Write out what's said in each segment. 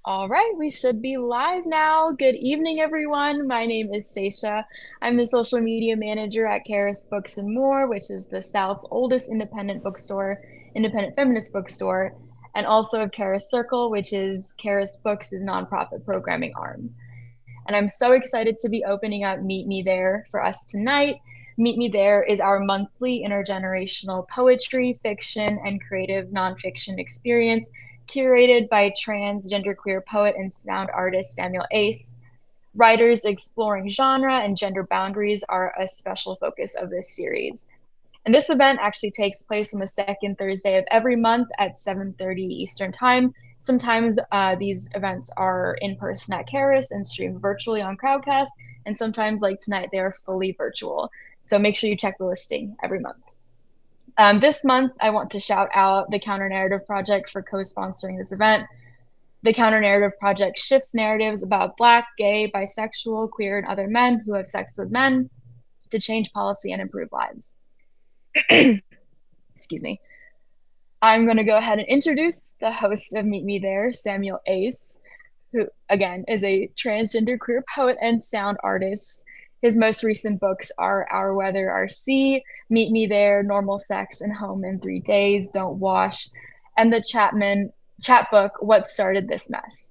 All right, we should be live now. Good evening, everyone. My name is Seisha. I'm the social media manager at Karis Books and More, which is the South's oldest independent feminist bookstore, and also of Karis Circle, which is Karis Books' nonprofit programming arm. And I'm so excited to be opening up Meet Me There for us tonight. Meet Me There is our monthly intergenerational poetry, fiction, and creative nonfiction experience curated by transgender queer poet and sound artist Samuel Ace. Writers exploring genre and gender boundaries are a special focus of this series. And this event actually takes place on the second Thursday of every month at 7:30 Eastern Time. Sometimes these events are in person at Karis and streamed virtually on Crowdcast, and sometimes, like tonight, they are fully virtual. So make sure you check the listing every month. This month, I want to shout out the Counter Narrative Project for co-sponsoring this event. The Counter Narrative Project shifts narratives about Black, gay, bisexual, queer, and other men who have sex with men to change policy and improve lives. Excuse me. I'm going to go ahead and introduce the host of Meet Me There, Samuel Ace, who, again, is a transgender queer poet and sound artist. His most recent books are Our Weather, Our Sea, Meet Me There, Normal Sex, and Home in 3 Days, Don't Wash, and the chapbook, What Started This Mess.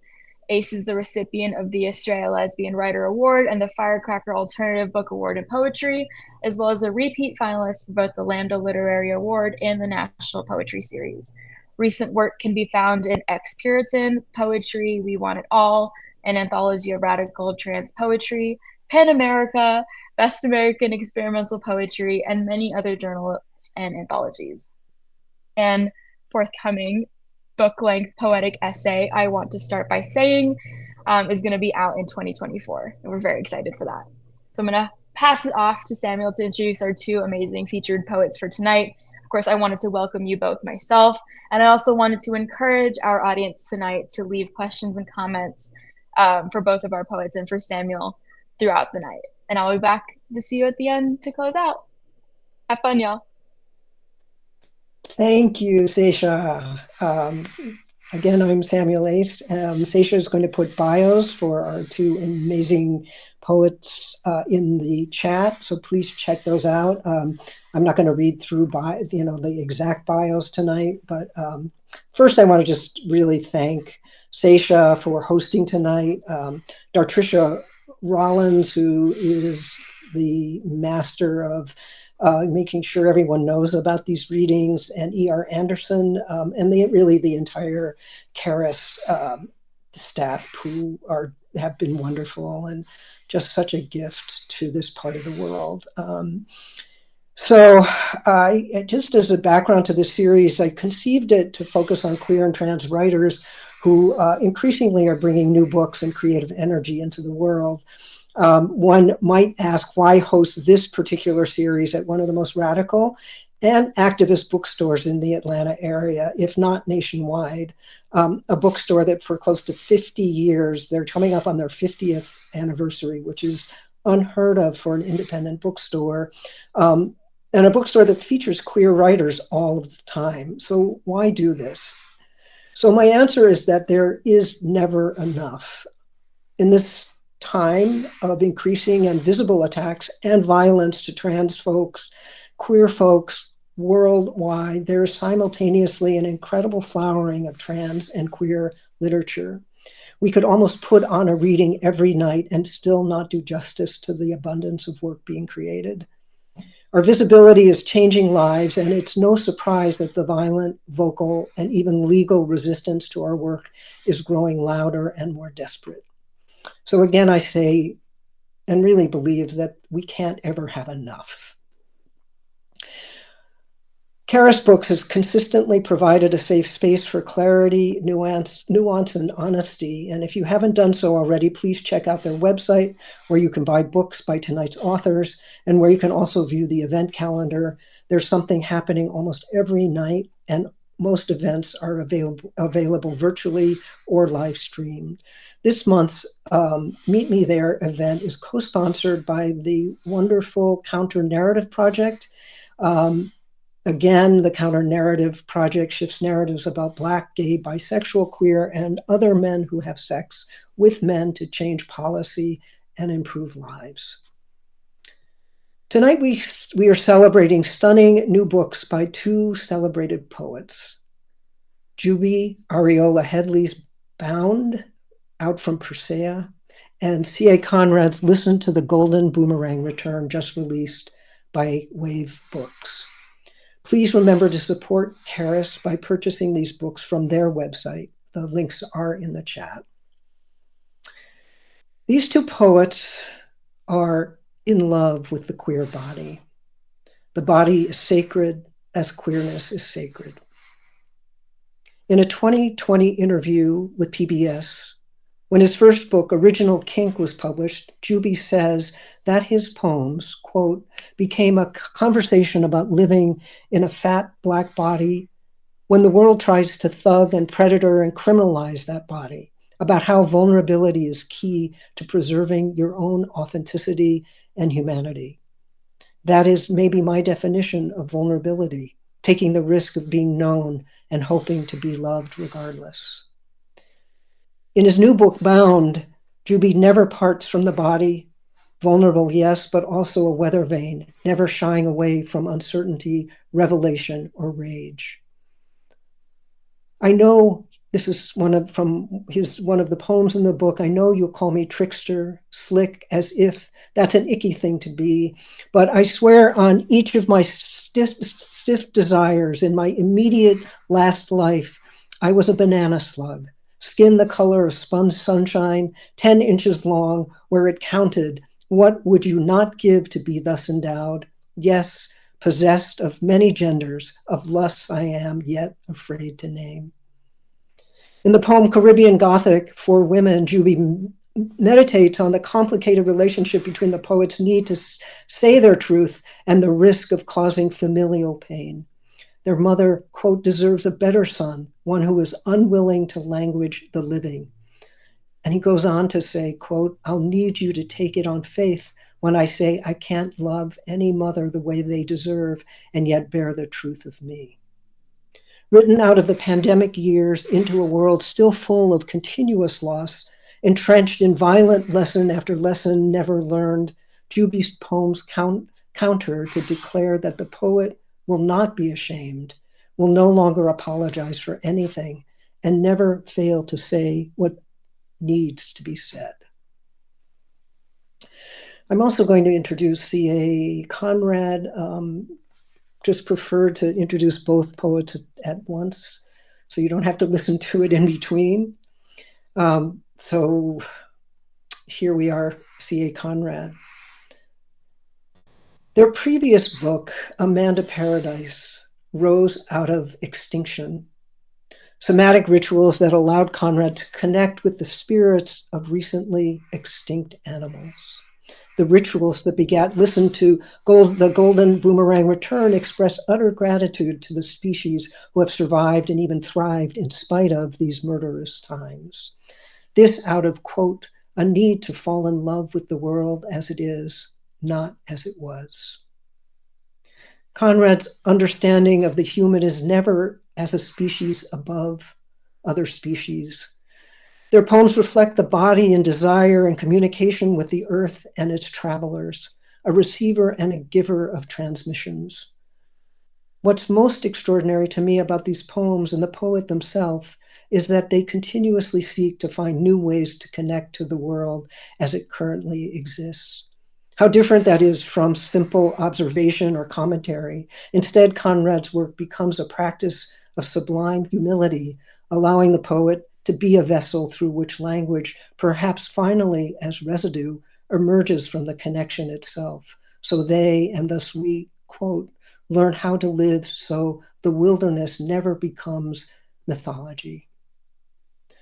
Ace is the recipient of the Australia Lesbian Writer Award and the Firecracker Alternative Book Award in Poetry, as well as a repeat finalist for both the Lambda Literary Award and the National Poetry Series. Recent work can be found in Ex-Puritan, Poetry, We Want It All, an anthology of radical trans poetry, Pan America, Best American Experimental Poetry, and many other journals and anthologies. And forthcoming book-length poetic essay, I Want to Start by Saying, is going to be out in 2024. And we're very excited for that. So I'm going to pass it off to Samuel to introduce our two amazing featured poets for tonight. Of course, I wanted to welcome you both myself, and I also wanted to encourage our audience tonight to leave questions and comments for both of our poets and for Samuel throughout the night. And I'll be back to see you at the end to close out. Have fun, y'all. Thank you, Seisha. Again, I'm Samuel Ace. Seisha is going to put bios for our two amazing poets in the chat, so please check those out. I'm not going to read through the exact bios tonight, but first I want to just really thank Seisha for hosting tonight. Dartrisha Rollins, who is the master of making sure everyone knows about these readings, and E.R. Anderson, and really the entire Karis staff who have been wonderful and just such a gift to this part of the world. So just as a background to this series, I conceived it to focus on queer and trans writers who increasingly are bringing new books and creative energy into the world. One might ask, why host this particular series at one of the most radical and activist bookstores in the Atlanta area, if not nationwide? A bookstore that for close to 50 years, they're coming up on their 50th anniversary, which is unheard of for an independent bookstore, and a bookstore that features queer writers all of the time. So why do this? So my answer is that there is never enough. In this time of increasing and visible attacks and violence to trans folks, queer folks worldwide, there's simultaneously an incredible flowering of trans and queer literature. We could almost put on a reading every night and still not do justice to the abundance of work being created. Our visibility is changing lives, and it's no surprise that the violent, vocal, and even legal resistance to our work is growing louder and more desperate. So again, I say and really believe that we can't ever have enough. Karis Books has consistently provided a safe space for clarity, nuance, and honesty. And if you haven't done so already, please check out their website, where you can buy books by tonight's authors and where you can also view the event calendar. There's something happening almost every night, and most events are available virtually or live streamed. This month's Meet Me There event is co-sponsored by the wonderful Counter Narrative Project, Again, the Counter-Narrative Project shifts narratives about Black, gay, bisexual, queer, and other men who have sex with men to change policy and improve lives. Tonight, we are celebrating stunning new books by two celebrated poets. Jubi Arriola-Headley's Bound, out from Persea, and CAConrad's Listen to the Golden Boomerang Return, just released by Wave Books. Please remember to support CARIS by purchasing these books from their website. The links are in the chat. These two poets are in love with the queer body. The body is sacred as queerness is sacred. In a 2020 interview with PBS, when his first book, Original Kink, was published, Jubi says that his poems, quote, became a conversation about living in a fat Black body when the world tries to thug and predator and criminalize that body, about how vulnerability is key to preserving your own authenticity and humanity. That is maybe my definition of vulnerability, taking the risk of being known and hoping to be loved regardless. In his new book, Bound, Jubi never parts from the body, vulnerable, yes, but also a weather vane, never shying away from uncertainty, revelation, or rage. I know this is one of the poems in the book. I know you'll call me trickster, slick, as if that's an icky thing to be, but I swear on each of my stiff desires in my immediate last life, I was a banana slug, skin the color of spun sunshine, 10 inches long, where it counted. What would you not give to be thus endowed? Yes, possessed of many genders, of lusts I am yet afraid to name. In the poem Caribbean Gothic for Women, Jubi meditates on the complicated relationship between the poet's need to say their truth and the risk of causing familial pain. Their mother, quote, deserves a better son, one who is unwilling to language the living. And he goes on to say, quote, I'll need you to take it on faith when I say I can't love any mother the way they deserve and yet bear the truth of me. Written out of the pandemic years into a world still full of continuous loss, entrenched in violent lesson after lesson never learned, Jubi's poems counter to declare that the poet will not be ashamed, will no longer apologize for anything, and never fail to say what needs to be said. I'm also going to introduce CAConrad. Just prefer to introduce both poets at once, so you don't have to listen to it in between. So here we are, CAConrad. Their previous book, Amanda Paradise, rose out of extinction, somatic rituals that allowed Conrad to connect with the spirits of recently extinct animals. The rituals that begat Listen to the Golden Boomerang Return express utter gratitude to the species who have survived and even thrived in spite of these murderous times. This out of, quote, a need to fall in love with the world as it is, not as it was. Conrad's understanding of the human is never as a species above other species. Their poems reflect the body in desire and communication with the earth and its travelers, a receiver and a giver of transmissions. What's most extraordinary to me about these poems and the poet themselves is that they continuously seek to find new ways to connect to the world as it currently exists. How different that is from simple observation or commentary. Instead, Conrad's work becomes a practice of sublime humility, allowing the poet to be a vessel through which language, perhaps finally as residue, emerges from the connection itself. So they, and thus we, quote, learn how to live so the wilderness never becomes mythology.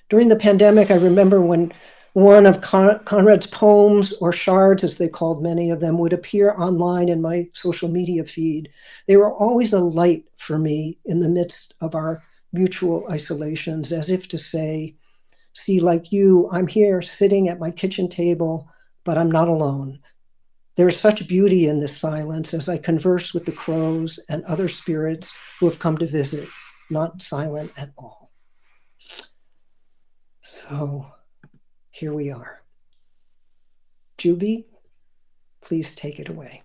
During the pandemic, I remember when one of Conrad's poems, or shards as they called many of them, would appear online in my social media feed. They were always a light for me in the midst of our mutual isolations, as if to say, see, like you, I'm here sitting at my kitchen table, but I'm not alone. There is such beauty in this silence as I converse with the crows and other spirits who have come to visit, not silent at all. So here we are. Jubi, please take it away.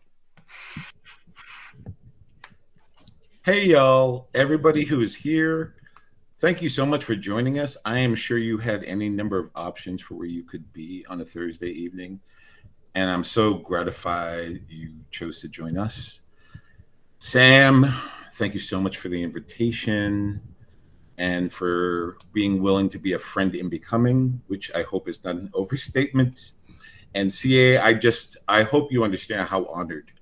Hey, y'all, everybody who is here, thank you so much for joining us. I am sure you had any number of options for where you could be on a Thursday evening, and I'm so gratified you chose to join us. Sam, thank you so much for the invitation and for being willing to be a friend in becoming, which I hope is not an overstatement. And CA, I hope you understand how honored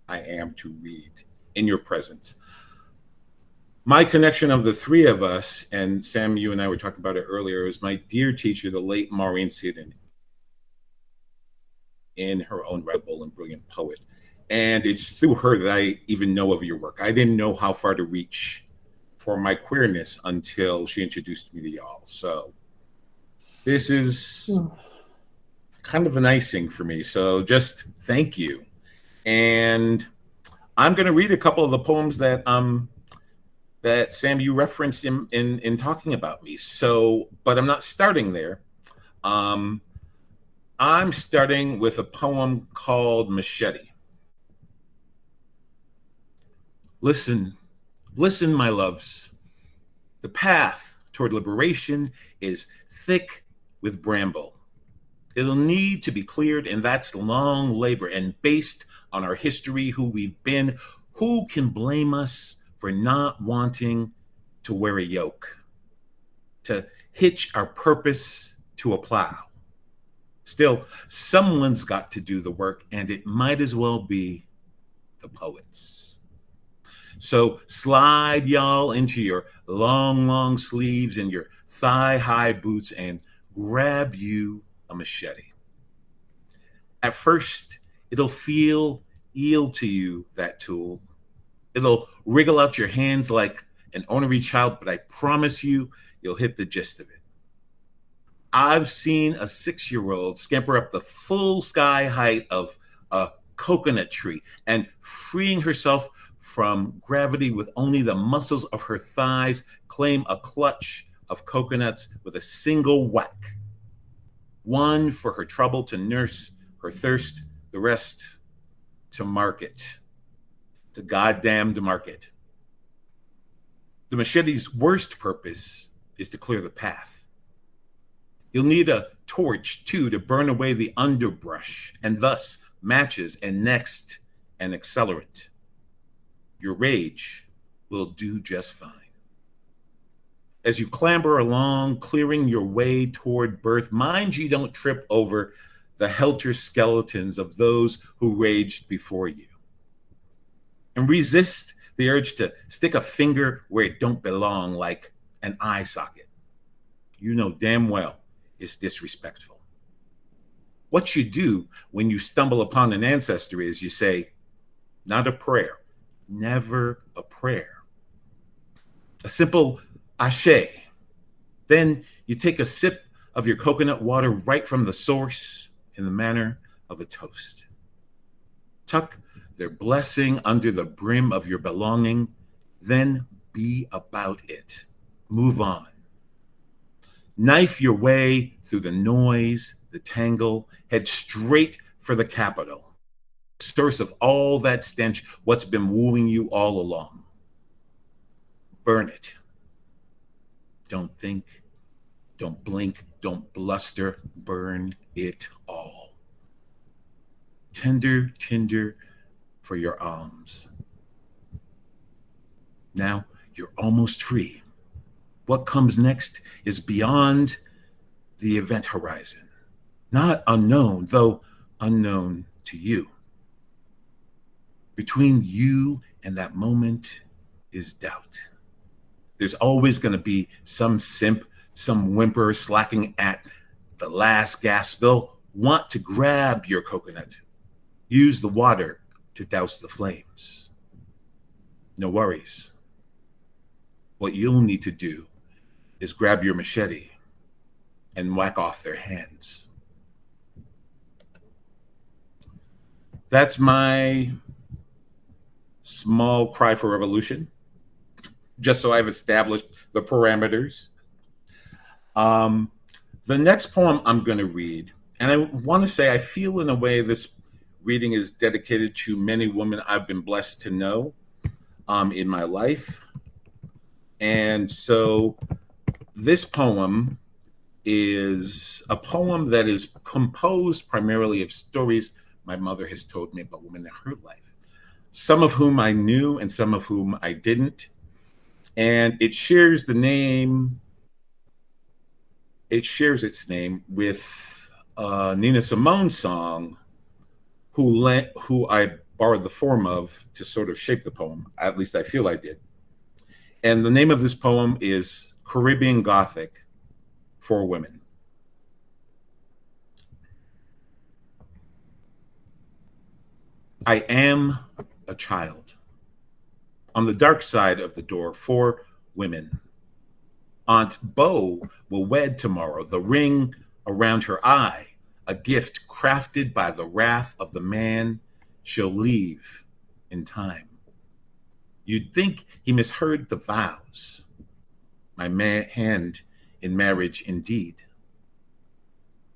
I am to read in your presence. My connection of the three of us, and Sam, you and I were talking about it earlier, is my dear teacher, the late Maureen Seaton, in her own rebel and brilliant poet. And it's through her that I even know of your work. I didn't know how far to reach for my queerness until she introduced me to y'all. So this is kind of an icing for me. So just thank you. And I'm going to read a couple of the poems that Sam, you referenced in talking about me. So, but I'm not starting there. I'm starting with a poem called Machete. Listen, my loves. The path toward liberation is thick with bramble. It'll need to be cleared, and that's long labor. And based on our history, who we've been, who can blame us for not wanting to wear a yoke, to hitch our purpose to a plow? Still, someone's got to do the work, and it might as well be the poets. So slide y'all into your long sleeves and your thigh-high boots and grab you a machete. At first, it'll feel eel to you, that tool. It'll wriggle out your hands like an ornery child, but I promise you'll hit the gist of it. I've seen a 6-year-old scamper up the full sky height of a coconut tree and freeing herself from gravity with only the muscles of her thighs claim a clutch of coconuts with a single whack. One for her trouble to nurse her thirst, the rest to market. To goddamned market. The machete's worst purpose is to clear the path. You'll need a torch, too, to burn away the underbrush, and thus matches, and next, an accelerant. Your rage will do just fine. As you clamber along, clearing your way toward birth, mind you don't trip over the helter skeletons of those who raged before you. And resist the urge to stick a finger where it don't belong, like an eye socket. You know damn well it's disrespectful. What you do when you stumble upon an ancestor is you say, not a prayer, never a prayer. A simple ashe. Then you take a sip of your coconut water right from the source in the manner of a toast. Tuck their blessing under the brim of your belonging, then be about it. Move on. Knife your way through the noise, the tangle, head straight for the capital, source of all that stench, what's been wooing you all along. Burn it. Don't think, don't blink, don't bluster, burn it all. Tender tinder for your alms. Now you're almost free. What comes next is beyond the event horizon. Not unknown, though unknown to you. Between you and that moment is doubt. There's always going to be some simp, some whimper slacking at the last gasp. They'll want to grab your coconut. Use the water to douse the flames. No worries. What you'll need to do is grab your machete and whack off their hands. That's my small cry for revolution, just so I've established the parameters. Um, the next poem I'm going to read, and I want to say I feel in a way this reading is dedicated to many women I've been blessed to know in my life. And so this poem is a poem that is composed primarily of stories my mother has told me about women in her life, some of whom I knew and some of whom I didn't. And it shares its name with Nina Simone's song, who I borrowed the form of to sort of shape the poem. At least I feel I did. And the name of this poem is Caribbean Gothic for Women. I am a child. On the dark side of the door for women. Aunt Beau will wed tomorrow, the ring around her eye, a gift crafted by the wrath of the man she'll leave in time. You'd think he misheard the vows, my hand in marriage indeed.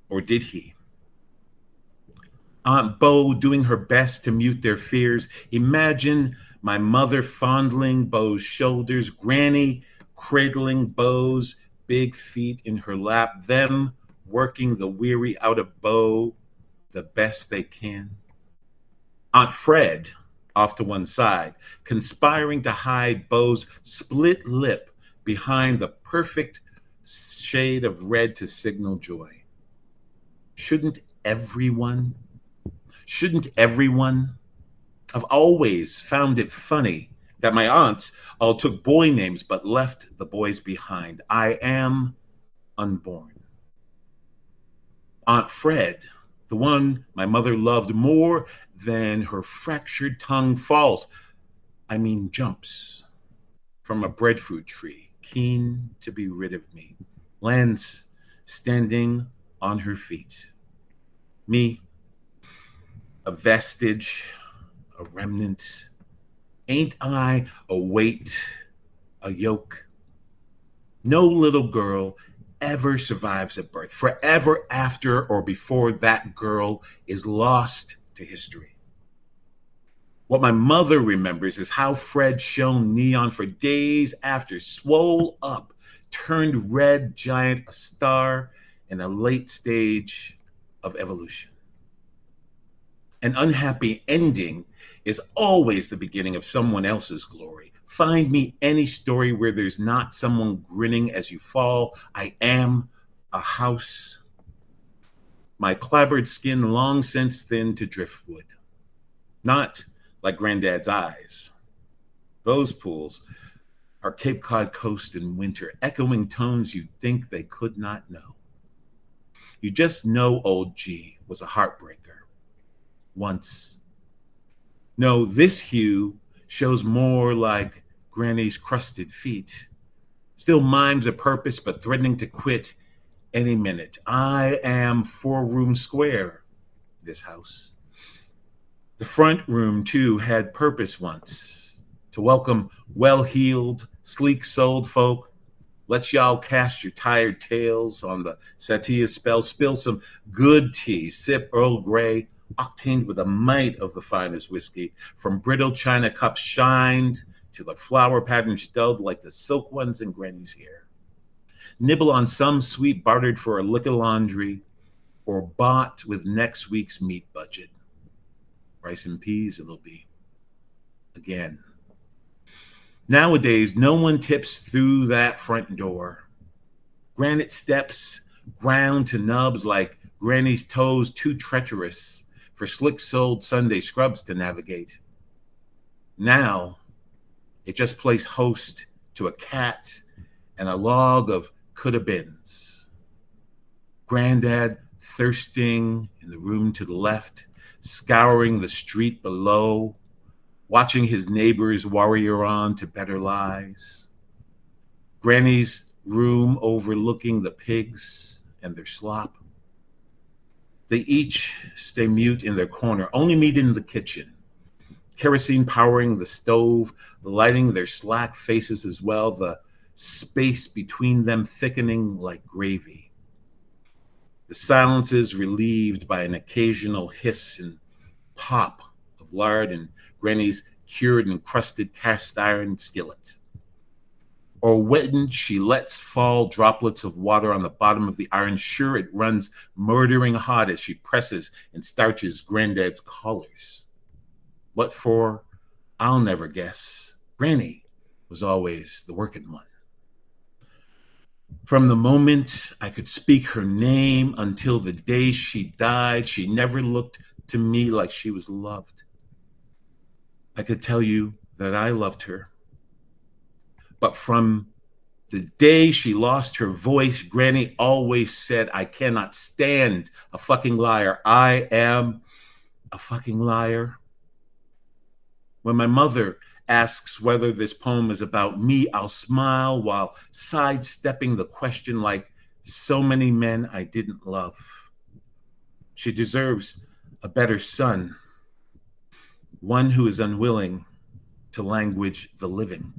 Or did he? Aunt Beau doing her best to mute their fears. Imagine my mother fondling Beau's shoulders, Granny cradling Beau's big feet in her lap, them working the weary out of Beau the best they can. Aunt Fred off to one side, conspiring to hide Beau's split lip behind the perfect shade of red to signal joy. Shouldn't everyone? I've always found it funny that my aunts all took boy names but left the boys behind. I am unborn. Aunt Fred, the one my mother loved more than her fractured tongue, jumps from a breadfruit tree, keen to be rid of me, lands standing on her feet. Me, a vestige, a remnant. Ain't I a weight, a yoke? No little girl ever survives at birth. Forever after or before that girl is lost to history. What my mother remembers is how Fred shone neon for days after, swole up, turned red giant, a star in a late stage of evolution. An unhappy ending is always the beginning of someone else's glory. Find me any story where there's not someone grinning as you fall. I am a house. My clabbered skin long since thinned to driftwood. Not like Granddad's eyes. Those pools are Cape Cod coast in winter, echoing tones you'd think they could not know. You just know old G was a heartbreaker. Once. No, this hue shows more like Granny's crusted feet. Still mimes a purpose, but threatening to quit any minute. I am 4-room square, this house. The front room, too, had purpose once. To welcome well-heeled, sleek-souled folk. Let y'all cast your tired tails on the Satia spell. Spill some good tea. Sip Earl Grey, octaned with a mite of the finest whiskey. From brittle china cups shined to the flower patterns dulled like the silk ones in Granny's hair. Nibble on some sweet bartered for a lick of laundry or bought with next week's meat budget. Rice and peas it'll be. Again. Nowadays, no one tips through that front door. Granite steps ground to nubs like Granny's toes too treacherous for slick-soled Sunday scrubs to navigate. Now, it just plays host to a cat and a log of coulda-beens. Granddad thirsting in the room to the left, scouring the street below, watching his neighbors warrior on to better lives. Granny's room overlooking the pigs and their slop. They each stay mute in their corner, only meet in the kitchen. Kerosene powering the stove, lighting their slack faces as well, the space between them thickening like gravy. The silence is relieved by an occasional hiss and pop of lard and Granny's cured and crusted cast iron skillet. Or when she lets fall droplets of water on the bottom of the iron, sure it runs murdering hot as she presses and starches Granddad's collars. What for, I'll never guess. Granny was always the working one. From the moment I could speak her name until the day she died, she never looked to me like she was loved. I could tell you that I loved her. But from the day she lost her voice, Granny always said, I cannot stand a fucking liar. I am a fucking liar. When my mother asks whether this poem is about me, I'll smile while sidestepping the question like so many men I didn't love. She deserves a better son, one who is unwilling to language the living.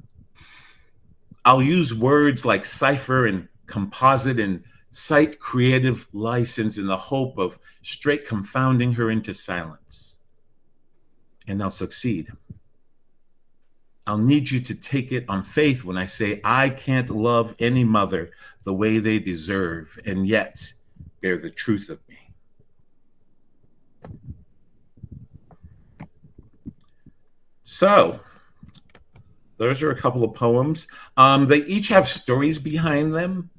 I'll use words like cipher and composite and cite creative license in the hope of straight confounding her into silence. And I'll succeed. I'll need you to take it on faith when I say I can't love any mother the way they deserve and yet bear the truth of me. So, those are a couple of poems. They each have stories behind them,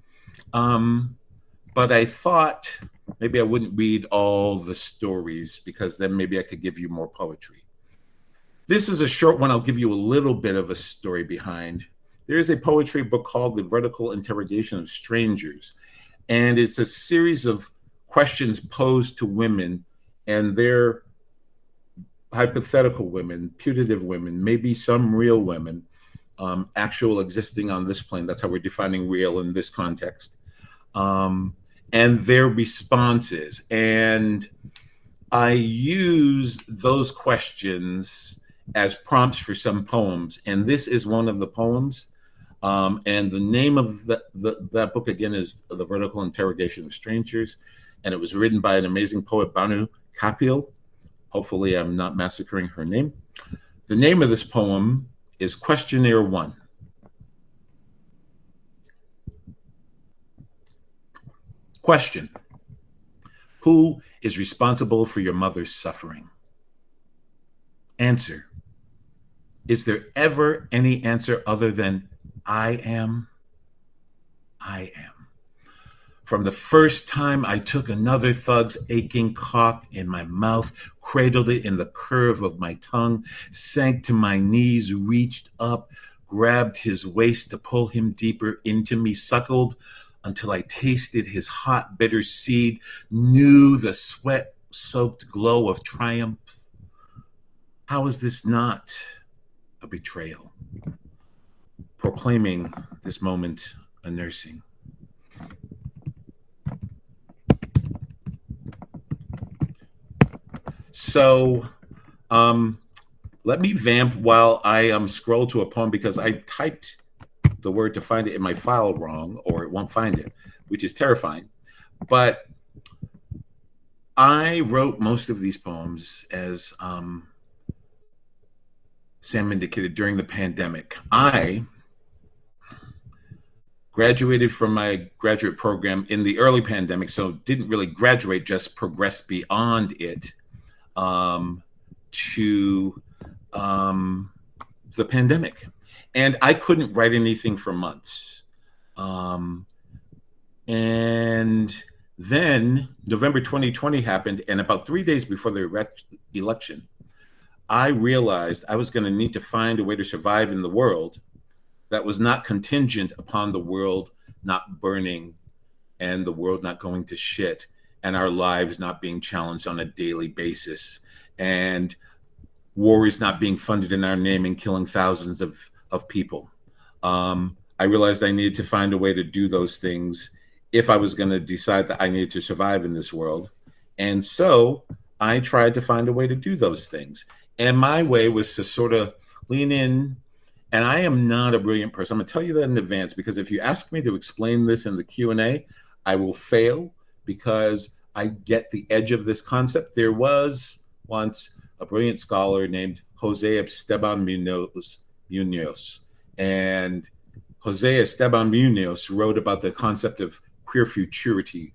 but I thought maybe I wouldn't read all the stories because then maybe I could give you more poetry. This is a short one. I'll give you a little bit of a story behind. There is a poetry book called The Vertical Interrogation of Strangers, and it's a series of questions posed to women and their hypothetical women, putative women, maybe some real women, actual existing on this plane. That's how we're defining real in this context. And their responses. And I use those questions as prompts for some poems. And this is one of the poems. And the name of that book, again, is The Vertical Interrogation of Strangers. And it was written by an amazing poet, Banu Kapil. Hopefully I'm not massacring her name. The name of this poem is Questionnaire 1. Question: who is responsible for your mother's suffering? Answer: is there ever any answer other than I am? I am. From the first time I took another thug's aching cock in my mouth, cradled it in the curve of my tongue, sank to my knees, reached up, grabbed his waist to pull him deeper into me, suckled until I tasted his hot, bitter seed, knew the sweat-soaked glow of triumph. How is this not a betrayal? Proclaiming this moment a nursing. So let me vamp while I scroll to a poem because I typed the word to find it in my file wrong, or it won't find it, which is terrifying. But I wrote most of these poems, as Sam indicated, during the pandemic. I graduated from my graduate program in the early pandemic, so didn't really graduate, just progressed beyond it to the pandemic. And I couldn't write anything for months. And then November 2020 happened, and about 3 days before the election, I realized I was going to need to find a way to survive in the world that was not contingent upon the world not burning and the world not going to shit and our lives not being challenged on a daily basis and wars not being funded in our name and killing thousands of people. I realized I needed to find a way to do those things if I was going to decide that I needed to survive in this world. And so I tried to find a way to do those things. And my way was to sort of lean in. And I am not a brilliant person. I'm going to tell you that in advance, because if you ask me to explain this in the Q&A, I will fail because I get the edge of this concept. There was once a brilliant scholar named Jose Esteban Munoz. And Jose Esteban Munoz wrote about the concept of queer futurity,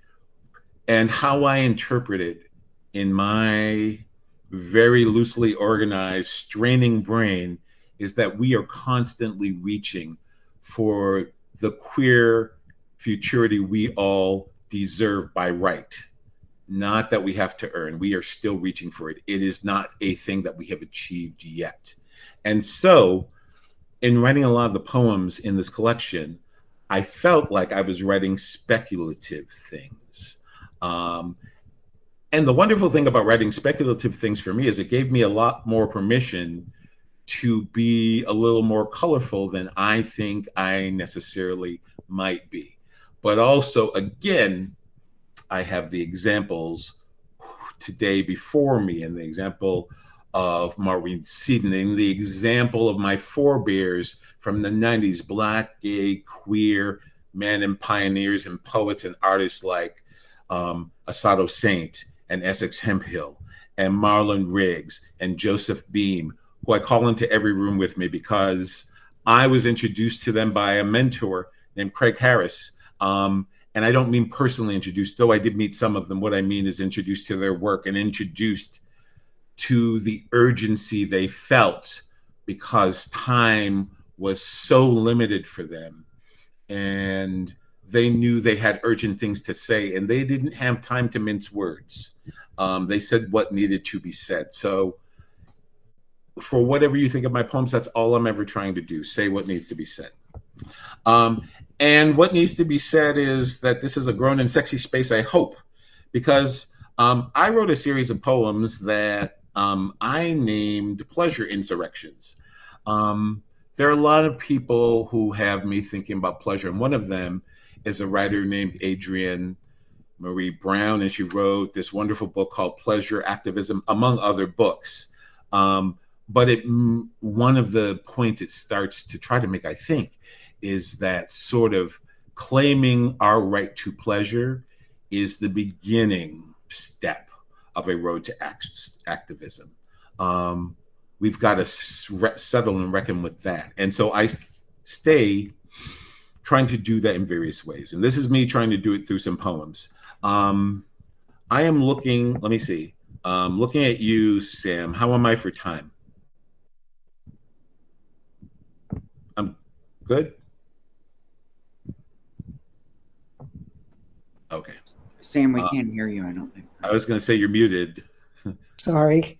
and how I interpret it in my very loosely organized, straining brain is that we are constantly reaching for the queer futurity we all deserve by right. Not that we have to earn. We are still reaching for it. It is not a thing that we have achieved yet. And so, in writing a lot of the poems in this collection, I felt like I was writing speculative things. And the wonderful thing about writing speculative things for me is it gave me a lot more permission to be a little more colorful than I think I necessarily might be. But also, again, I have the examples today before me, and the example of Maureen Seaton, and the example of my forebears from the 90s, Black, gay, queer men and pioneers and poets and artists like Asado Saint and Essex Hemphill and Marlon Riggs and Joseph Beam, who I call into every room with me because I was introduced to them by a mentor named Craig Harris. And I don't mean personally introduced, though I did meet some of them. What I mean is introduced to their work and introduced to the urgency they felt because time was so limited for them. And they knew they had urgent things to say, and they didn't have time to mince words. They said what needed to be said. So for whatever you think of my poems, that's all I'm ever trying to do, say what needs to be said. And what needs to be said is that this is a grown and sexy space, I hope, because I wrote a series of poems that I named Pleasure Insurrections. There are a lot of people who have me thinking about pleasure, and one of them is a writer named Adrienne Marie Brown, and she wrote this wonderful book called Pleasure Activism, among other books. But one of the points it starts to try to make, I think, is that sort of claiming our right to pleasure is the beginning step of a road to activism. We've got to settle and reckon with that. And so I stay trying to do that in various ways. And this is me trying to do it through some poems. I am looking, let me see, looking at you, Sam. How am I for time? I'm good? Okay. Sam, we can't hear you, I don't think. I was going to say you're muted. Sorry.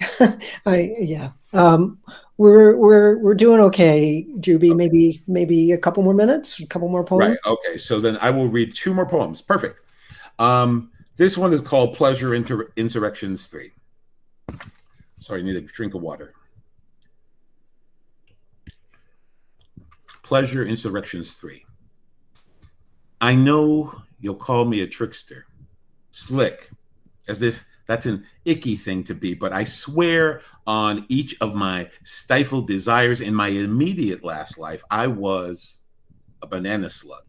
Yeah. We're doing okay, Jubi. Okay. Maybe a couple more minutes, a couple more poems. Right. Okay. So then I will read 2 more poems. Perfect. This one is called Pleasure Insurrections 3. Sorry, I need a drink of water. Pleasure Insurrections 3. I know you'll call me a trickster, slick, as if that's an icky thing to be, but I swear on each of my stifled desires in my immediate last life, I was a banana slug.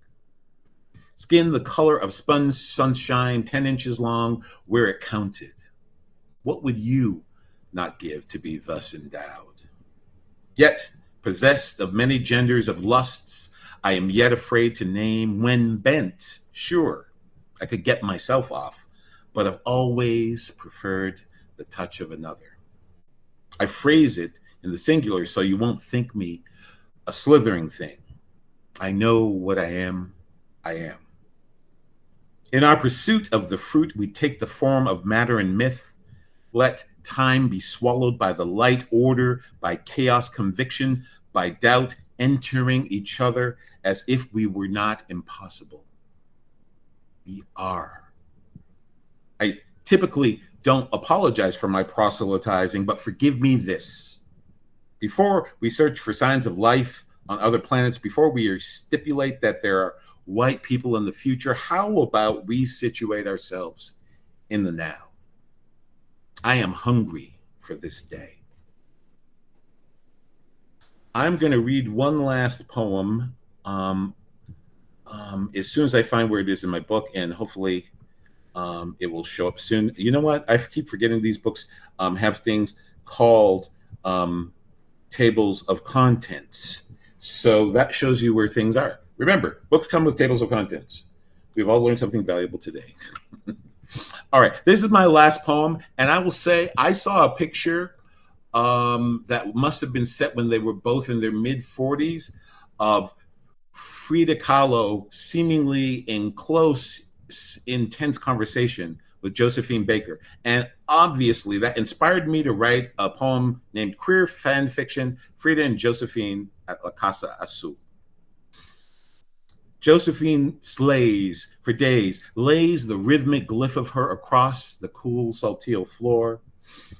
Skin the color of spun sunshine, 10 inches long, where it counted. What would you not give to be thus endowed? Yet, possessed of many genders of lusts, I am yet afraid to name. When bent, sure, I could get myself off, but I've always preferred the touch of another. I phrase it in the singular so you won't think me a slithering thing. I know what I am, I am. In our pursuit of the fruit, we take the form of matter and myth. Let time be swallowed by the light order, by chaos conviction, by doubt entering each other as if we were not impossible. We are. I typically don't apologize for my proselytizing, but forgive me this. Before we search for signs of life on other planets, before we stipulate that there are white people in the future, how about we situate ourselves in the now? I am hungry for this day. I'm going to read one last poem as soon as I find where it is in my book, and hopefully it will show up soon. You know what? I keep forgetting these books have things called tables of contents. So that shows you where things are. Remember, books come with tables of contents. We've all learned something valuable today. All right, this is my last poem, and I will say I saw a picture that must have been set when they were both in their mid-40s of Frida Kahlo seemingly in close, intense conversation with Josephine Baker. And obviously that inspired me to write a poem named Queer Fan Fiction, Frida and Josephine at La Casa Azul. Josephine slays for days, lays the rhythmic glyph of her across the cool saltillo floor,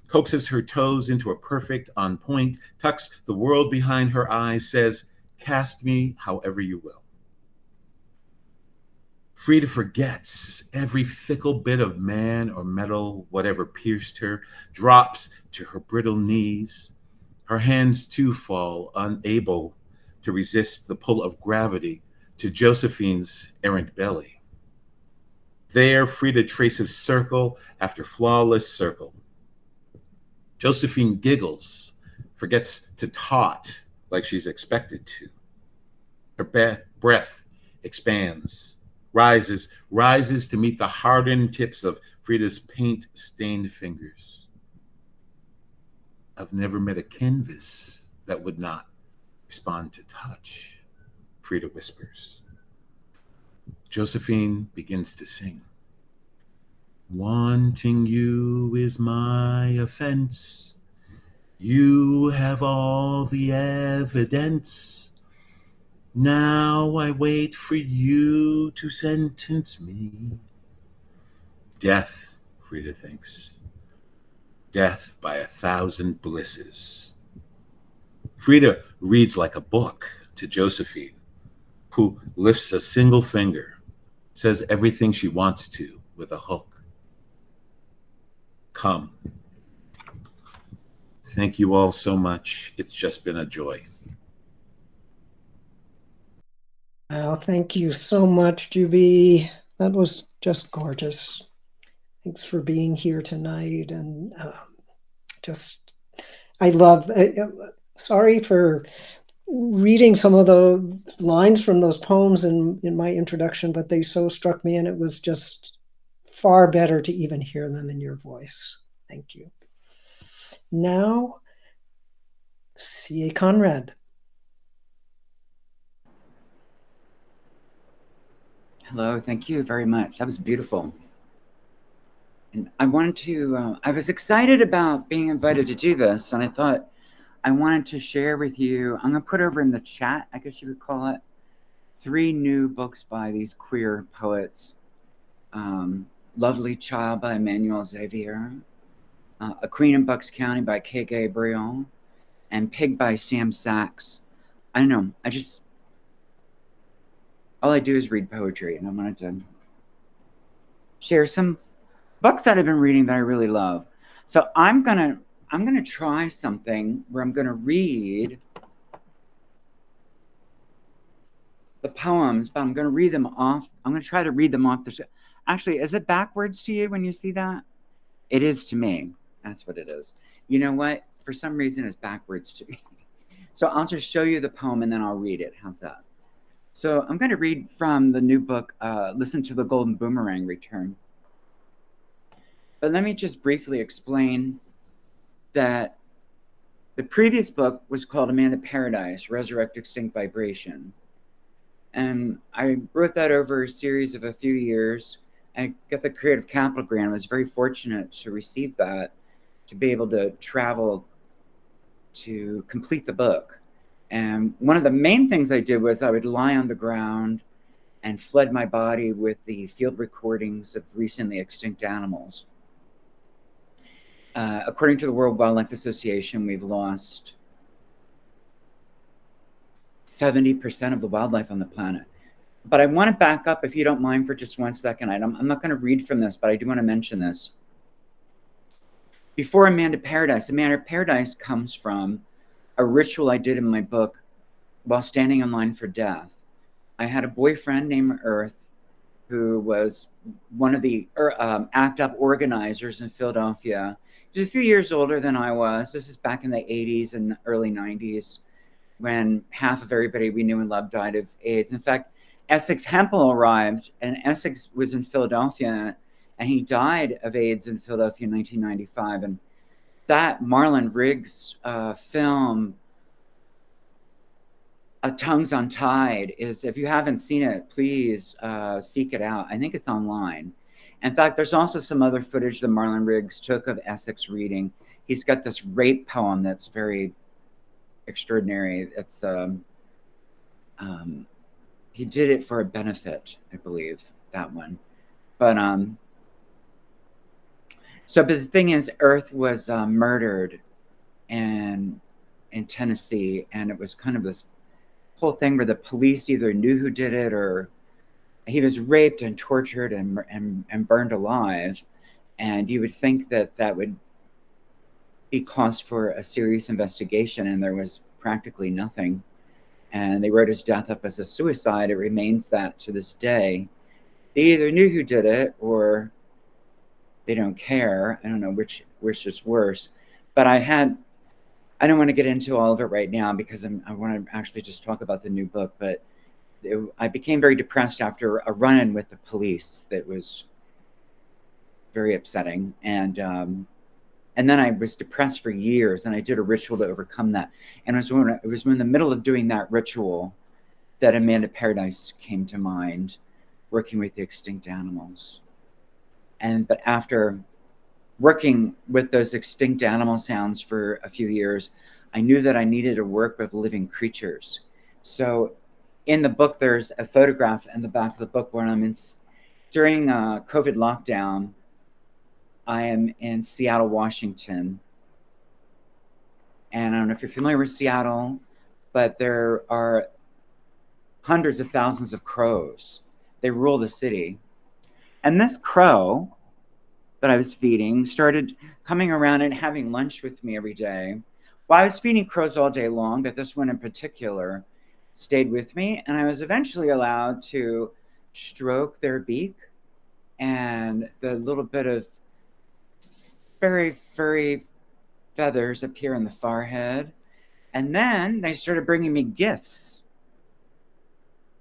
coaxes her toes into a perfect on point, tucks the world behind her eyes, says, "Cast me however you will." Frida forgets every fickle bit of man or metal, whatever pierced her, drops to her brittle knees. Her hands too fall, unable to resist the pull of gravity to Josephine's errant belly. There, Frida traces circle after flawless circle. Josephine giggles, forgets to taut like she's expected to. Her breath expands, rises to meet the hardened tips of Frida's paint-stained fingers. I've never met a canvas that would not respond to touch, Frida whispers. Josephine begins to sing. Wanting you is my offense. You have all the evidence. Now I wait for you to sentence me. Death, Frida thinks. Death by 1,000 blisses. Frida reads like a book to Josephine, who lifts a single finger, says everything she wants to with a hook. Come. Thank you all so much. It's just been a joy. Well, thank you so much, Jubi. That was just gorgeous. Thanks for being here tonight. And I love, sorry for reading some of the lines from those poems in my introduction, but they so struck me, and it was just far better to even hear them in your voice. Thank you. Now, CAConrad. Hello, thank you very much. That was beautiful. And I wanted to, I was excited about being invited to do this, and I thought I wanted to share with you, I'm going to put over in the chat, I guess you would call it, 3 new books by these queer poets. Lovely Child by Emmanuel Xavier, A Queen in Bucks County by Kay Gabriel, and Pig by Sam Sachs. I don't know, all I do is read poetry, and I wanted to share some books that I've been reading that I really love. So I'm gonna try something where I'm gonna read the poems, but I'm gonna read them off. I'm gonna try to read them off the show. Actually, is it backwards to you when you see that? It is to me. That's what it is. You know what? For some reason, it's backwards to me. So I'll just show you the poem and then I'll read it. How's that? So I'm going to read from the new book, Listen to the Golden Boomerang Return. But let me just briefly explain that the previous book was called Amanda Paradise, Resurrect Extinct Vibration. And I wrote that over a series of a few years. I got the Creative Capital Grant. I was very fortunate to receive that, to be able to travel to complete the book. And one of the main things I did was I would lie on the ground and flood my body with the field recordings of recently extinct animals. According to the World Wildlife Association, we've lost 70% of the wildlife on the planet. But I want to back up, if you don't mind, for just 1 second. I'm not going to read from this, but I do want to mention this. before Amanda Paradise. Amanda Paradise comes from a ritual I did in my book while standing in line for death. I had a boyfriend named Earth who was one of the ACT UP organizers in Philadelphia. He was a few years older than I was. This is back in the 80s and early 90s when half of everybody we knew and loved died of AIDS. In fact, Essex Hempel arrived, and Essex was in Philadelphia, and he died of AIDS in Philadelphia in 1995. And that Marlon Riggs film, Tongues Untied, is, if you haven't seen it, please seek it out. I think it's online. In fact, there's also some other footage that Marlon Riggs took of Essex reading. He's got this rape poem that's very extraordinary. It's he did it for a benefit, I believe, that one. But but the thing is, Earth was murdered in Tennessee, and it was kind of this whole thing where the police either knew who did it, or he was raped and tortured and burned alive. And you would think that that would be cause for a serious investigation, and there was practically nothing. And they wrote his death up as a suicide. It remains that to this day. They either knew who did it or they don't care. I don't know which is worse. But I don't want to get into all of it right now because I want to actually just talk about the new book. But I became very depressed after a run-in with the police that was very upsetting. And then I was depressed for years, and I did a ritual to overcome that. And it was in the middle of doing that ritual that Amanda Paradise came to mind, working with the extinct animals. But after working with those extinct animal sounds for a few years, I knew that I needed to work with living creatures. So in the book, there's a photograph in the back of the book where I'm during COVID lockdown. I am in Seattle, Washington. And I don't know if you're familiar with Seattle, but there are hundreds of thousands of crows. They rule the city. And this crow that I was feeding started coming around and having lunch with me every day. Well, I was feeding crows all day long, but this one in particular stayed with me. And I was eventually allowed to stroke their beak and the little bit of very furry feathers appear in the forehead. And then they started bringing me gifts.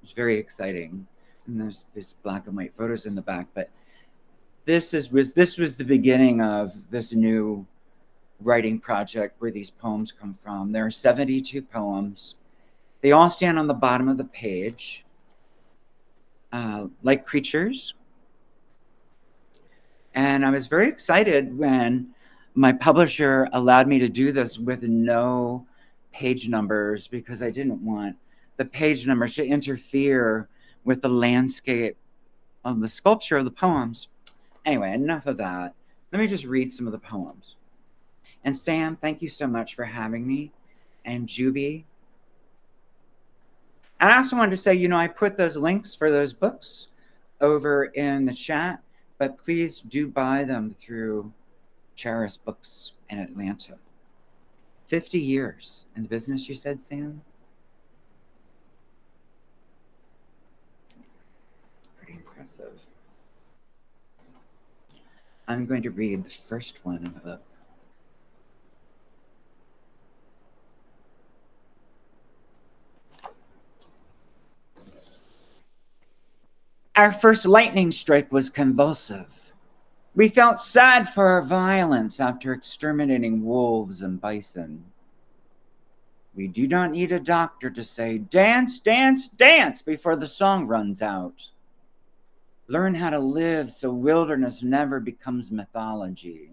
It was very exciting. And there's this black and white photos in the back. But this was the beginning of this new writing project where these poems come from. There are 72 poems. They all stand on the bottom of the page, like creatures. And I was very excited when my publisher allowed me to do this with no page numbers, because I didn't want the page numbers to interfere with the landscape of the sculpture of the poems. Anyway, enough of that. Let me just read some of the poems. And Sam, thank you so much for having me. And Jubi. And I also wanted to say, I put those links for those books over in the chat. But please do buy them through Charis Books in Atlanta. 50 years in the business, you said, Sam? Pretty impressive. I'm going to read the first one in the book. Our first lightning strike was convulsive. We felt sad for our violence after exterminating wolves and bison. We do not need a doctor to say, dance, dance, dance before the song runs out. Learn how to live so wilderness never becomes mythology.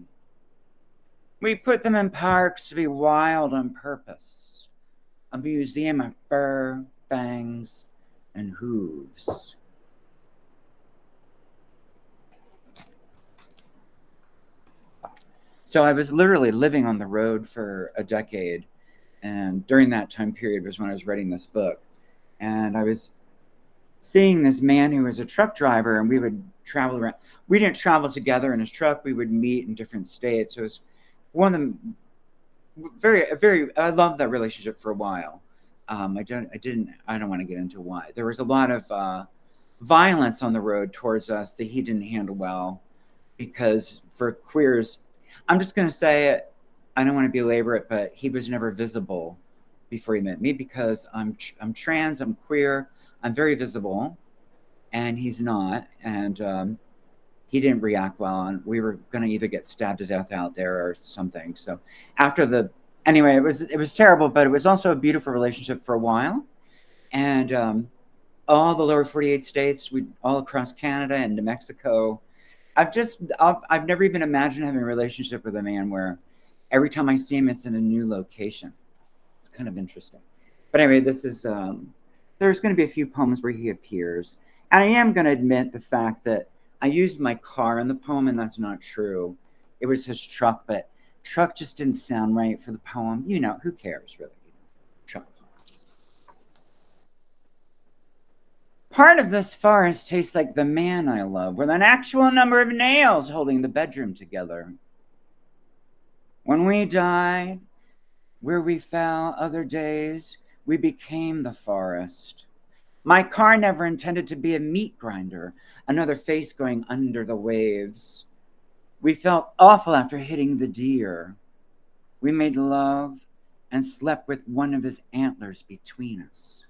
We put them in parks to be wild on purpose. A museum of fur, fangs, and hooves. So I was literally living on the road for a decade. And during that time period was when I was writing this book. And I was seeing this man who was a truck driver, and we would travel around. We didn't travel together in his truck. We would meet in different states. So it was one of them, I loved that relationship for a while. I don't want to get into why. There was a lot of violence on the road towards us that he didn't handle well, because for queers, I'm just going to say it, I don't want to belabor it, but he was never visible before he met me, because I'm trans, I'm queer, I'm very visible, and he's not, and he didn't react well, and we were going to either get stabbed to death out there or something. So anyway, it was terrible, but it was also a beautiful relationship for a while. And all the lower 48 states, all across Canada and New Mexico. I've never even imagined having a relationship with a man where every time I see him, it's in a new location. It's kind of interesting. But anyway, this is, there's going to be a few poems where he appears. And I am going to admit the fact that I used my car in the poem, and that's not true. It was his truck, but truck just didn't sound right for the poem. You know, who cares, really? Truck. Part of this forest tastes like the man I love, with an actual number of nails holding the bedroom together. When we died, where we fell other days, we became the forest. My car never intended to be a meat grinder, another face going under the waves. We felt awful after hitting the deer. We made love and slept with one of his antlers between us.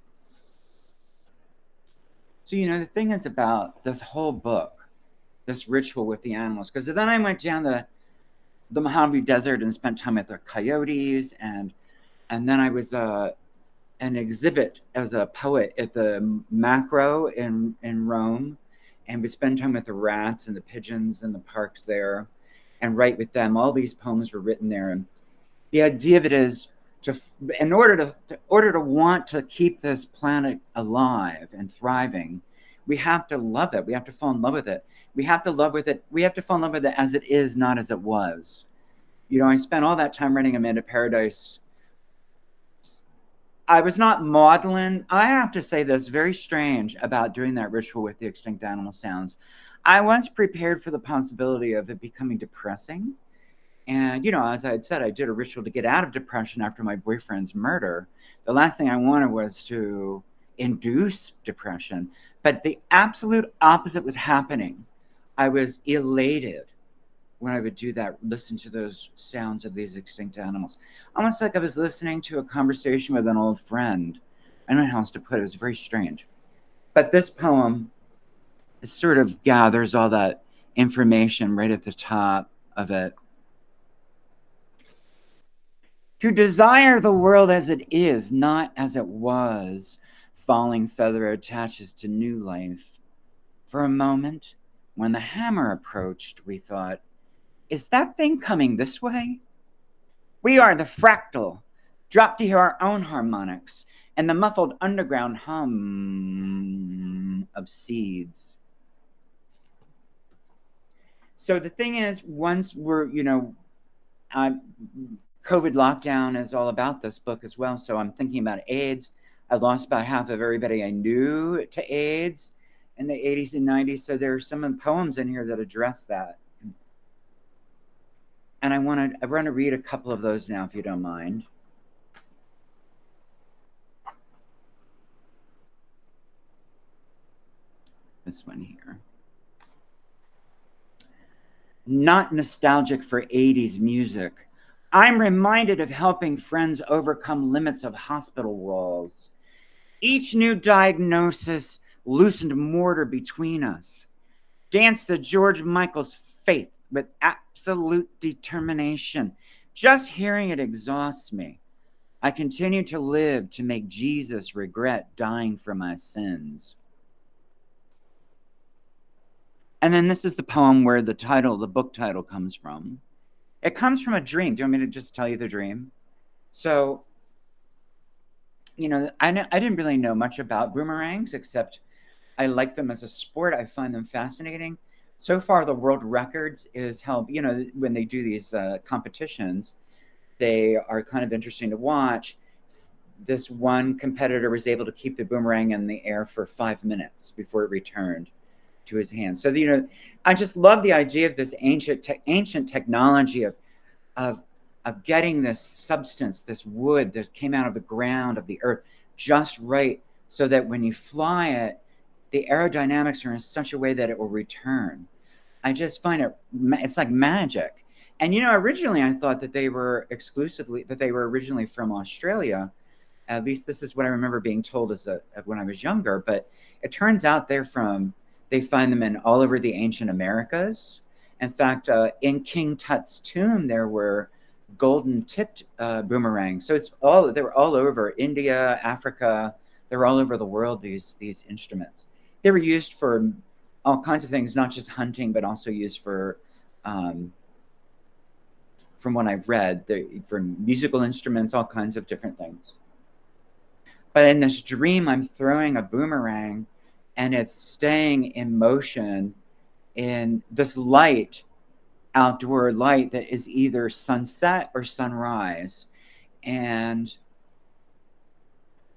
So, you know, the thing is about this whole book, this ritual with the animals, because then I went down the Mojave Desert and spent time with the coyotes, and then I was an exhibit as a poet at the Macro in Rome, and would spend time with the rats and the pigeons in the parks there and write with them. All these poems were written there. And the idea of it is in order to want to keep this planet alive and thriving, we have to love it. We have to fall in love with it. We have to love with it. We have to fall in love with it as it is, not as it was. You know, I spent all that time writing Amanda Paradise. I was not maudlin. I have to say this, very strange about doing that ritual with the extinct animal sounds. I was prepared for the possibility of it becoming depressing. And, you know, as I had said, I did a ritual to get out of depression after my boyfriend's murder. The last thing I wanted was to induce depression. But the absolute opposite was happening. I was elated when I would do that, listen to those sounds of these extinct animals. Almost like I was listening to a conversation with an old friend. I don't know how else to put it. It was very strange. But this poem sort of gathers all that information right at the top of it. To desire the world as it is, not as it was, falling feather attaches to new life. For a moment, when the hammer approached, we thought, is that thing coming this way? We are the fractal, dropped to hear our own harmonics and the muffled underground hum of seeds. So the thing is, once we're, you know, COVID lockdown is all about this book as well. So I'm thinking about AIDS. I lost about half of everybody I knew to AIDS in the 80s and 90s. So there are some of the poems in here that address that. And I want to read a couple of those now, if you don't mind. This one here. Not nostalgic for 80s music. I'm reminded of helping friends overcome limits of hospital walls. Each new diagnosis loosened mortar between us. Danced to George Michael's Faith with absolute determination. Just hearing it exhausts me. I continue to live to make Jesus regret dying for my sins. And then this is the poem where the book title comes from. It comes from a dream. Do you want me to just tell you the dream? So, you know, I didn't really know much about boomerangs, except I like them as a sport. I find them fascinating. So far, the world records is held, you know, when they do these competitions, they are kind of interesting to watch. This one competitor was able to keep the boomerang in the air for 5 minutes before it returned to his hand. So, you know, I just love the idea of this ancient technology of of getting this substance, this wood that came out of the ground, of the earth, just right, so that when you fly it, the aerodynamics are in such a way that it will return. I just find it's like magic. And, you know, originally I thought that they were originally from Australia. At least this is what I remember being told when I was younger. But it turns out they find them in all over the ancient Americas. In fact, in King Tut's tomb, there were golden tipped boomerangs. So they were all over India, Africa. They were all over the world, these instruments. They were used for all kinds of things, not just hunting, but also used for, from what I've read, for musical instruments, all kinds of different things. But in this dream, I'm throwing a boomerang and it's staying in motion in this light, outdoor light that is either sunset or sunrise. And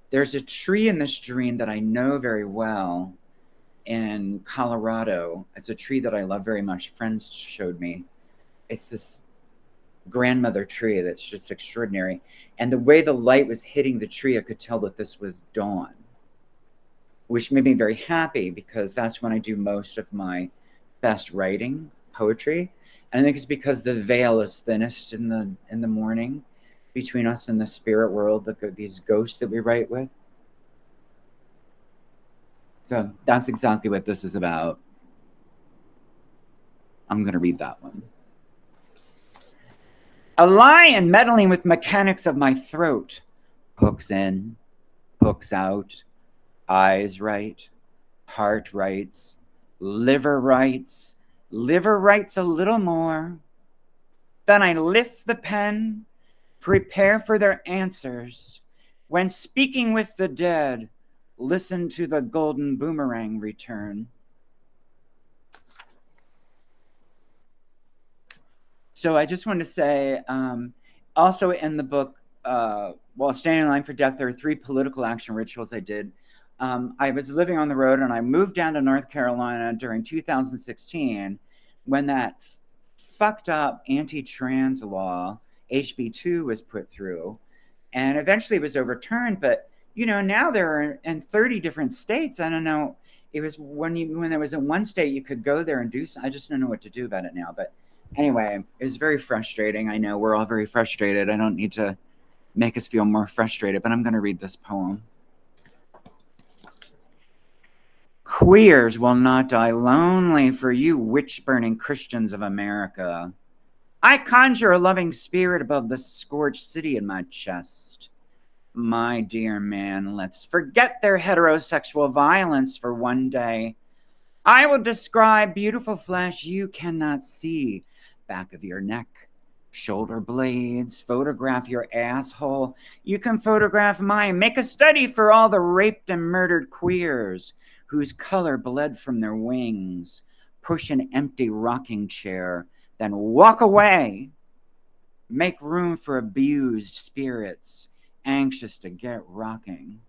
there's a tree in this dream that I know very well in Colorado. It's a tree that I love very much. Friends showed me. It's this grandmother tree that's just extraordinary. And the way the light was hitting the tree, I could tell that this was dawn, which made me very happy because that's when I do most of my best writing, poetry. And I think it's because the veil is thinnest in the morning between us and the spirit world, these ghosts that we write with. So that's exactly what this is about. I'm going to read that one. A lion meddling with mechanics of my throat. Hooks in, hooks out, eyes right, heart writes, liver writes a little more. Then I lift the pen, prepare for their answers. When speaking with the dead, listen to the Golden Boomerang Return. So I just want to say, also in the book, while standing in line for death, there are 3 political action rituals I did. I was living on the road and I moved down to North Carolina during 2016 when that fucked up anti-trans law, HB2, was put through. And eventually it was overturned. But, you know, now they're in 30 different states. I don't know. It was when there was in one state, you could go there and do something. I just don't know what to do about it now. But anyway, it's very frustrating. I know we're all very frustrated. I don't need to make us feel more frustrated, but I'm going to read this poem. Queers will not die lonely for you witch-burning Christians of America. I conjure a loving spirit above the scorched city in my chest. My dear man, let's forget their heterosexual violence for one day. I will describe beautiful flesh you cannot see. Back of your neck, shoulder blades, photograph your asshole. You can photograph mine. Make a study for all the raped and murdered queers whose color bled from their wings. Push an empty rocking chair, then walk away. Make room for abused spirits, anxious to get rocking.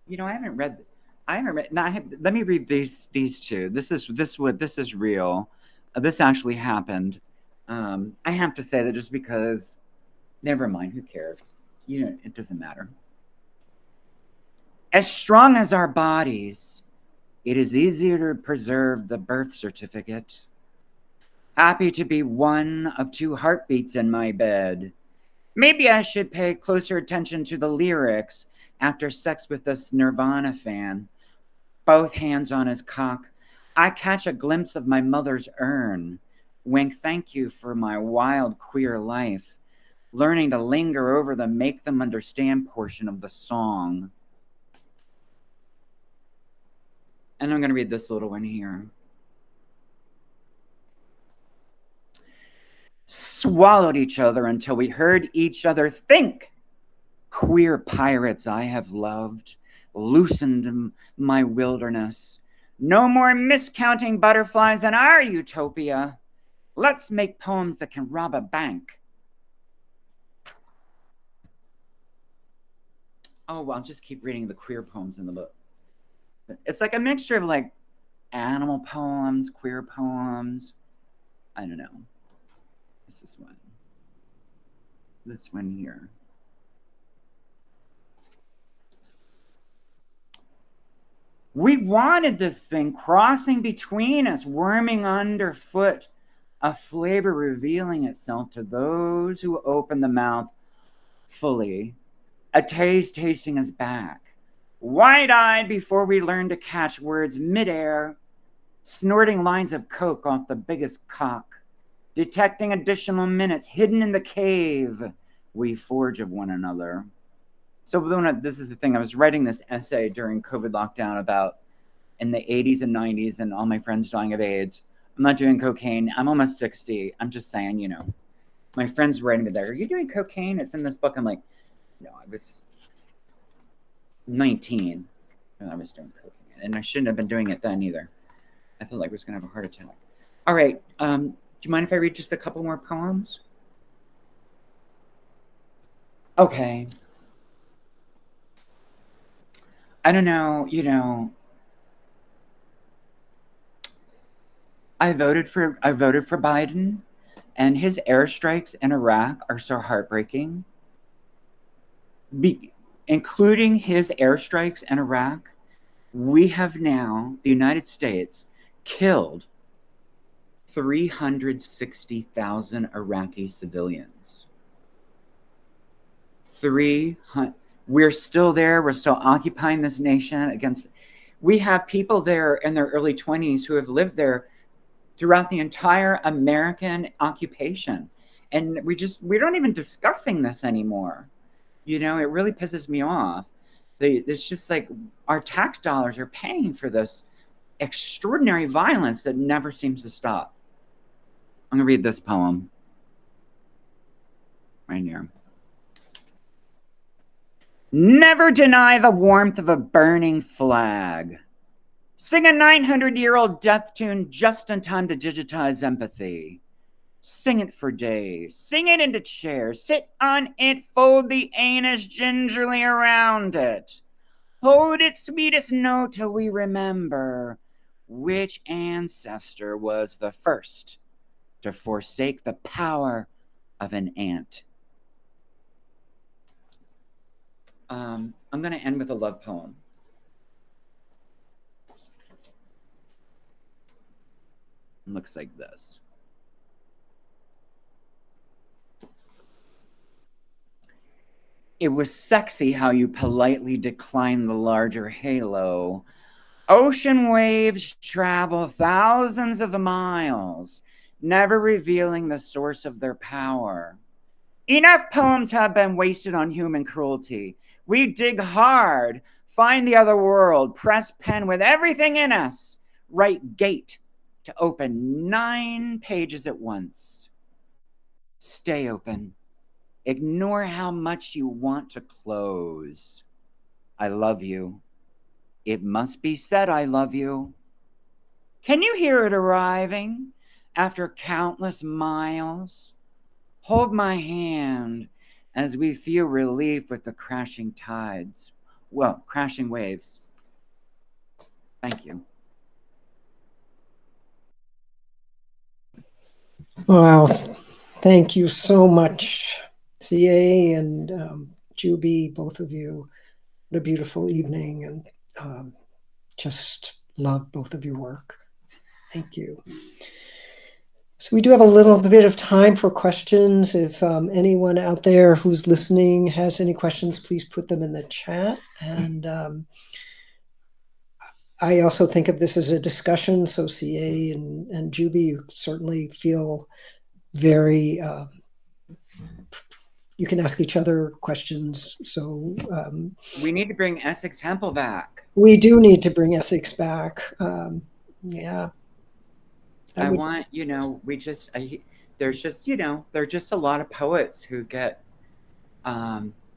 You know, I haven't read. Now let me read these 2. This is real. This actually happened. I have to say that just because. Never mind. Who cares? You know, it doesn't matter. As strong as our bodies, it is easier to preserve the birth certificate. Happy to be one of 2 heartbeats in my bed. Maybe I should pay closer attention to the lyrics after sex with this Nirvana fan. Both hands on his cock, I catch a glimpse of my mother's urn. Wink, thank you for my wild queer life. Learning to linger over the make them understand portion of the song. And I'm going to read this little one here. Swallowed each other until we heard each other think. Queer pirates I have loved, loosened my wilderness. No more miscounting butterflies in our utopia. Let's make poems that can rob a bank. Oh, well, I'll just keep reading the queer poems in the book. It's like a mixture of like animal poems, queer poems. I don't know. This is one. This one here. We wanted this thing crossing between us, worming underfoot, a flavor revealing itself to those who open the mouth fully, a taste tasting us back, wide-eyed before we learn to catch words midair, snorting lines of coke off the biggest cock, detecting additional minutes hidden in the cave we forge of one another. So this is the thing, I was writing this essay during COVID lockdown about in the 80s and 90s and all my friends dying of AIDS. I'm not doing cocaine. I'm almost 60. I'm just saying, you know, my friends writing me there, are you doing cocaine? It's in this book. I'm like, no, I was 19 when I was doing cocaine. And I shouldn't have been doing it then either. I felt like I was going to have a heart attack. All right. Do you mind if I read just a couple more poems? Okay. I don't know, you know, I voted for Biden, and his airstrikes in Iraq are so heartbreaking. Including his airstrikes in Iraq, we have now, the United States, killed 360,000 Iraqi civilians. 300. We're still there. We're still occupying this nation against. We have people there in their early 20s who have lived there throughout the entire American occupation. And we don't even discussing this anymore. You know, it really pisses me off. It's just like our tax dollars are paying for this extraordinary violence that never seems to stop. I'm going to read this poem right here. Never deny the warmth of a burning flag. Sing a 900-year-old death tune just in time to digitize empathy. Sing it for days. Sing it into chairs. Sit on it. Fold the anus gingerly around it. Hold its sweetest note till we remember which ancestor was the first to forsake the power of an ant. I'm going to end with a love poem. It looks like this. It was sexy how you politely declined the larger halo. Ocean waves travel thousands of miles, never revealing the source of their power. Enough poems have been wasted on human cruelty. We dig hard, find the other world, press pen with everything in us, write gate to open 9 pages at once. Stay open. Ignore how much you want to close. I love you. It must be said I love you. Can you hear it arriving after countless miles? Hold my hand as we feel relief with the crashing tides. Well, crashing waves. Thank you. Wow. Thank you so much, CA and Jubi, both of you. What a beautiful evening, and just love both of your work. Thank you. So we do have a little bit of time for questions. If anyone out there who's listening has any questions, please put them in the chat. And I also think of this as a discussion. So CA and Jubi, you certainly feel very, you can ask each other questions. So we need to bring Essex Hempel back. We do need to bring Essex back. Yeah. I want, you know, there's just, you know, there are just a lot of poets who get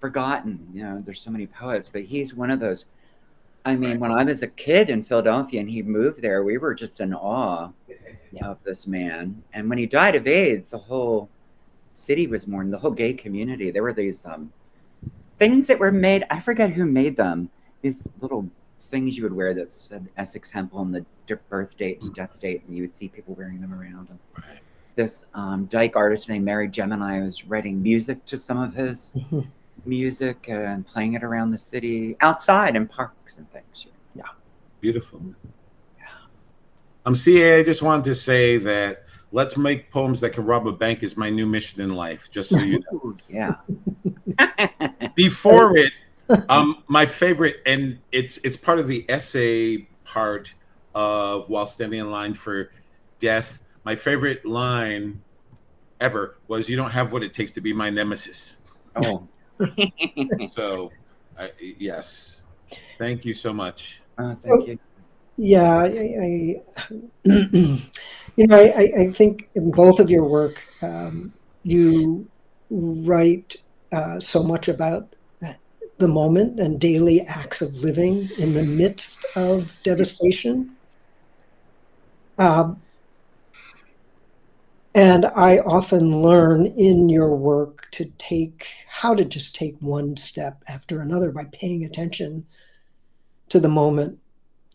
forgotten. You know, there's so many poets, but he's one of those. I mean, when I was a kid in Philadelphia and he moved there, we were just in awe of this man. And when he died of AIDS, the whole city was mourning, the whole gay community. There were these things that were made, I forget who made them, these little things you would wear that said Essex Hempel and the birth date and death date, and you would see people wearing them around. And Right. this Dyke artist named Mary Gemini was writing music to some of his music and playing it around the city, outside in parks and things. Yeah. Beautiful. Yeah. CA, I just wanted to say that let's make poems that can rob a bank is my new mission in life, just so you know. Ooh, yeah. Before it, my favorite, and it's part of the essay part of While Standing in Line for Death. My favorite line ever was, "You don't have what it takes to be my nemesis." Oh. So, yes. Thank you so much. Thank you. Yeah, I think in both of your work, you write so much about the moment and daily acts of living in the midst of devastation. And I often learn in your work how to just take one step after another by paying attention to the moment.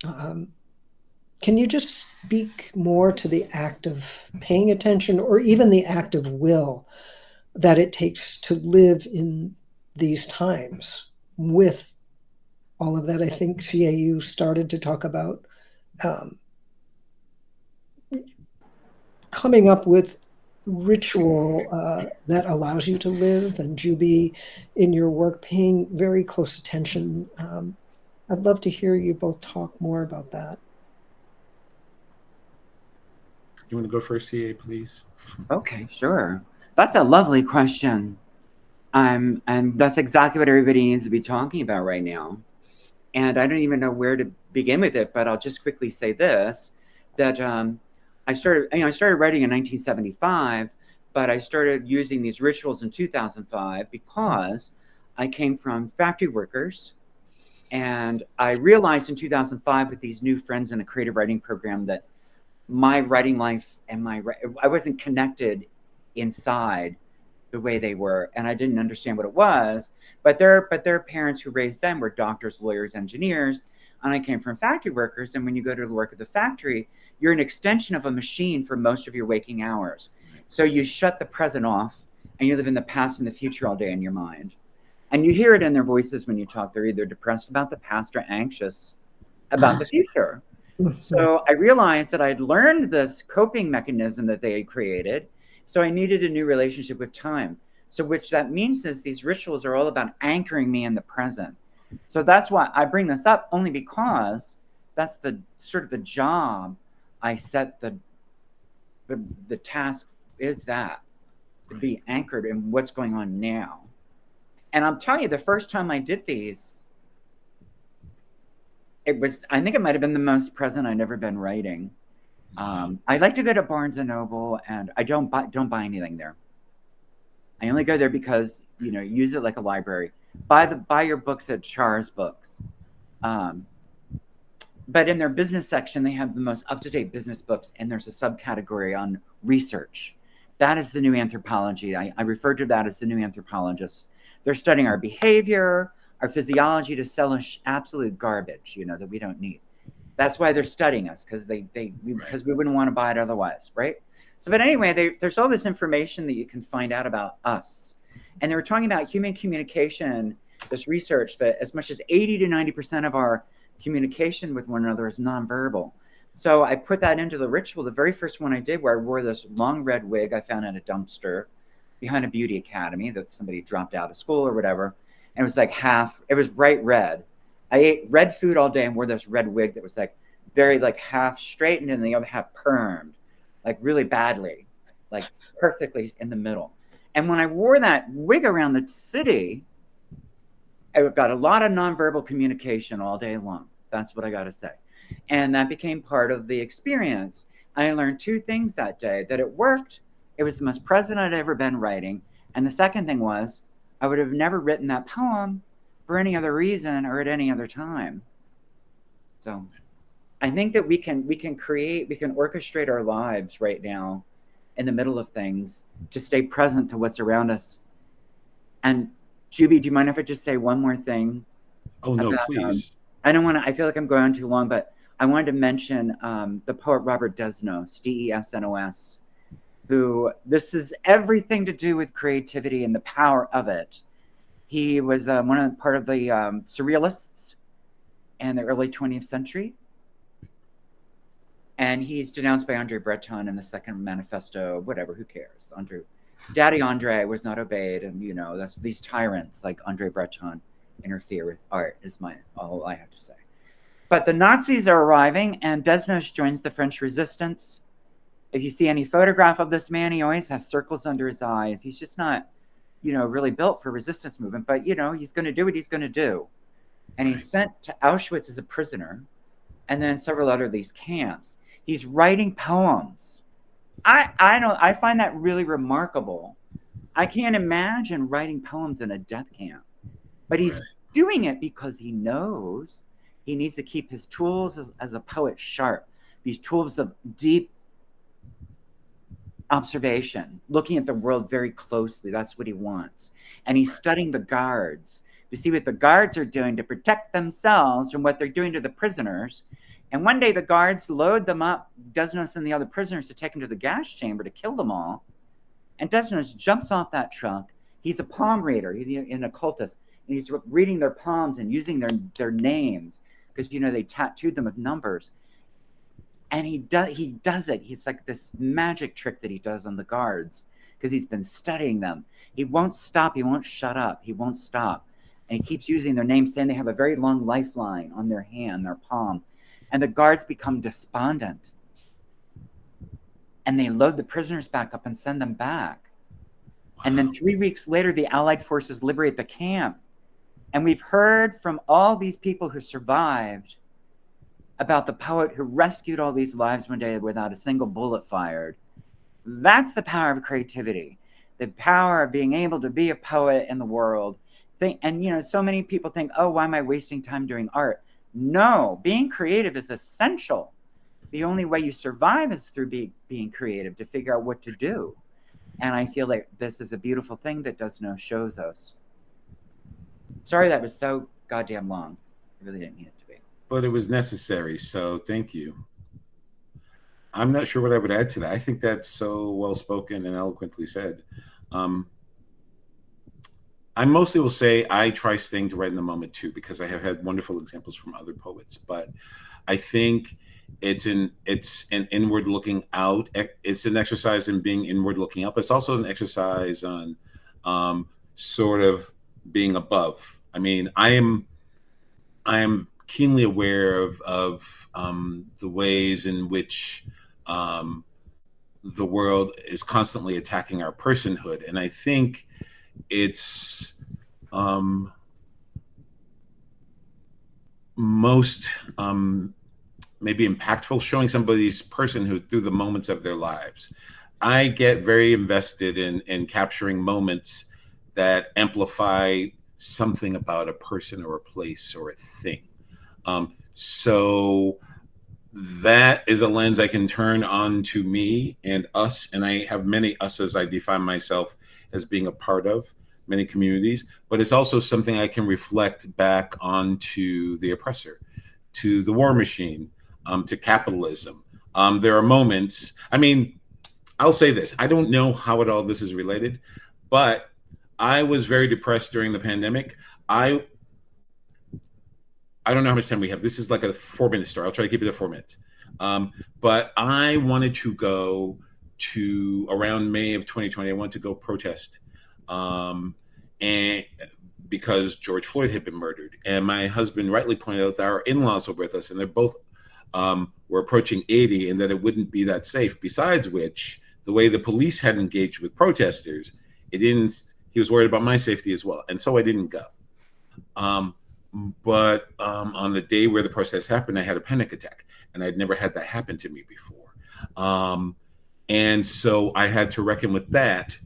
Can you just speak more to the act of paying attention, or even the act of will that it takes to live in these times with all of that? I think CAU started to talk about coming up with ritual that allows you to live, and Jubi, in your work, paying very close attention. I'd love to hear you both talk more about that. You want to go first, CA, please? Okay, sure. That's a lovely question. And that's exactly what everybody needs to be talking about right now. And I don't even know where to begin with it, but I'll just quickly say this, that I started writing in 1975, but I started using these rituals in 2005 because I came from factory workers. And I realized in 2005 with these new friends in the creative writing program that my writing life and I wasn't connected inside the way they were, and I didn't understand what it was. But their parents who raised them were doctors, lawyers, engineers, and I came from factory workers. And when you go to the work at the factory, you're an extension of a machine for most of your waking hours. So you shut the present off, and you live in the past and the future all day in your mind. And you hear it in their voices when you talk. They're either depressed about the past or anxious about the future. So I realized that I'd learned this coping mechanism that they had created. So I needed a new relationship with time. So which that means is these rituals are all about anchoring me in the present. So that's why I bring this up, only because that's the sort of the job I set the task is that, to be anchored in what's going on now. And I'm telling you, the first time I did these, I think it might have been the most present I'd ever been writing. I like to go to Barnes and Noble, and I don't buy anything there. I only go there because, use it like a library. Buy your books at Char's Books. But in their business section, they have the most up-to-date business books, and there's a subcategory on research. That is the new anthropology. I refer to that as the new anthropologists. They're studying our behavior, our physiology, to sell us absolute garbage, that we don't need. That's why they're studying us, because because we wouldn't want to buy it otherwise, right? So, but anyway, there's all this information that you can find out about us. And they were talking about human communication, this research, that as much as 80 to 90% of our communication with one another is nonverbal. So I put that into the ritual. The very first one I did, where I wore this long red wig I found in a dumpster behind a beauty academy that somebody dropped out of school or whatever. And it was like it was bright red. I ate red food all day and wore this red wig that was like very like half straightened and the other half permed, like really badly, like perfectly in the middle. And when I wore that wig around the city, I got a lot of nonverbal communication all day long. That's what I got to say. And that became part of the experience. I learned two things that day: that it worked. It was the most present I'd ever been writing. And the second thing was, I would have never written that poem for any other reason or at any other time. So I think that we can orchestrate our lives right now in the middle of things to stay present to what's around us. And Jubi, do you mind if I just say one more thing? Oh, no, please. I don't want to, I feel like I'm going on too long, but I wanted to mention the poet Robert Desnos, Desnos, who, this is everything to do with creativity and the power of it. He was part of the surrealists in the early 20th century. And he's denounced by Andre Breton in the Second Manifesto, whatever, who cares? Daddy Andre was not obeyed, and that's these tyrants like Andre Breton interfere with art is all I have to say. But the Nazis are arriving, and Desnos joins the French resistance. If you see any photograph of this man, he always has circles under his eyes. He's just not, really built for resistance movement, but he's going to do what he's going to do. And he's sent to Auschwitz as a prisoner, and then several other of these camps. He's writing poems. I find that really remarkable. I can't imagine writing poems in a death camp, but he's doing it because he knows he needs to keep his tools as a poet sharp. These tools of deep observation, looking at the world very closely. That's what he wants. And he's studying the guards to see what the guards are doing to protect themselves from what they're doing to the prisoners. And one day the guards load them up, Desnos and the other prisoners, to take them to the gas chamber to kill them all. And Desnos jumps off that truck. He's a palm reader, he's an occultist, and he's reading their palms and using their names because they tattooed them with numbers. And he does it. He's like this magic trick that he does on the guards because he's been studying them. He won't stop. He won't shut up. He won't stop. And he keeps using their names, saying they have a very long lifeline on their hand, their palm. And the guards become despondent. And they load the prisoners back up and send them back. And then 3 weeks later, the Allied forces liberate the camp. And we've heard from all these people who survived about the poet who rescued all these lives one day without a single bullet fired. That's the power of creativity, the power of being able to be a poet in the world. And so many people think, oh, why am I wasting time doing art? No, being creative is essential. The only way you survive is through being creative, to figure out what to do. And I feel like this is a beautiful thing that Desnos shows us. Sorry that was so goddamn long. I really didn't mean it to be. But it was necessary, so thank you. I'm not sure what I would add to that. I think that's so well spoken and eloquently said. I mostly will say I try staying to write in the moment too, because I have had wonderful examples from other poets. But I think it's an inward looking out. It's an exercise in being inward looking up. It's also an exercise on sort of being above. I mean, I am keenly aware of the ways in which the world is constantly attacking our personhood, and I think it's most maybe impactful showing somebody's personhood through the moments of their lives. I get very invested in capturing moments that amplify something about a person or a place or a thing. So that is a lens I can turn on to me and us, and I have many us's I define myself as being a part of, many communities, but it's also something I can reflect back onto the oppressor, to the war machine, to capitalism. There are moments, I mean, I'll say this, I don't know how all this is related, but I was very depressed during the pandemic. I don't know how much time we have. This is like a 4-minute story. I'll try to keep it at 4 minutes. But I wanted to go to, around May of 2020, I wanted to go protest, and because George Floyd had been murdered. And my husband rightly pointed out that our in-laws were with us, and they're both were approaching 80, and that it wouldn't be that safe. Besides which, the way the police had engaged with protesters, he was worried about my safety as well. And so I didn't go. But on the day where the protest happened, I had a panic attack, and I'd never had that happen to me before. And so I had to reckon with that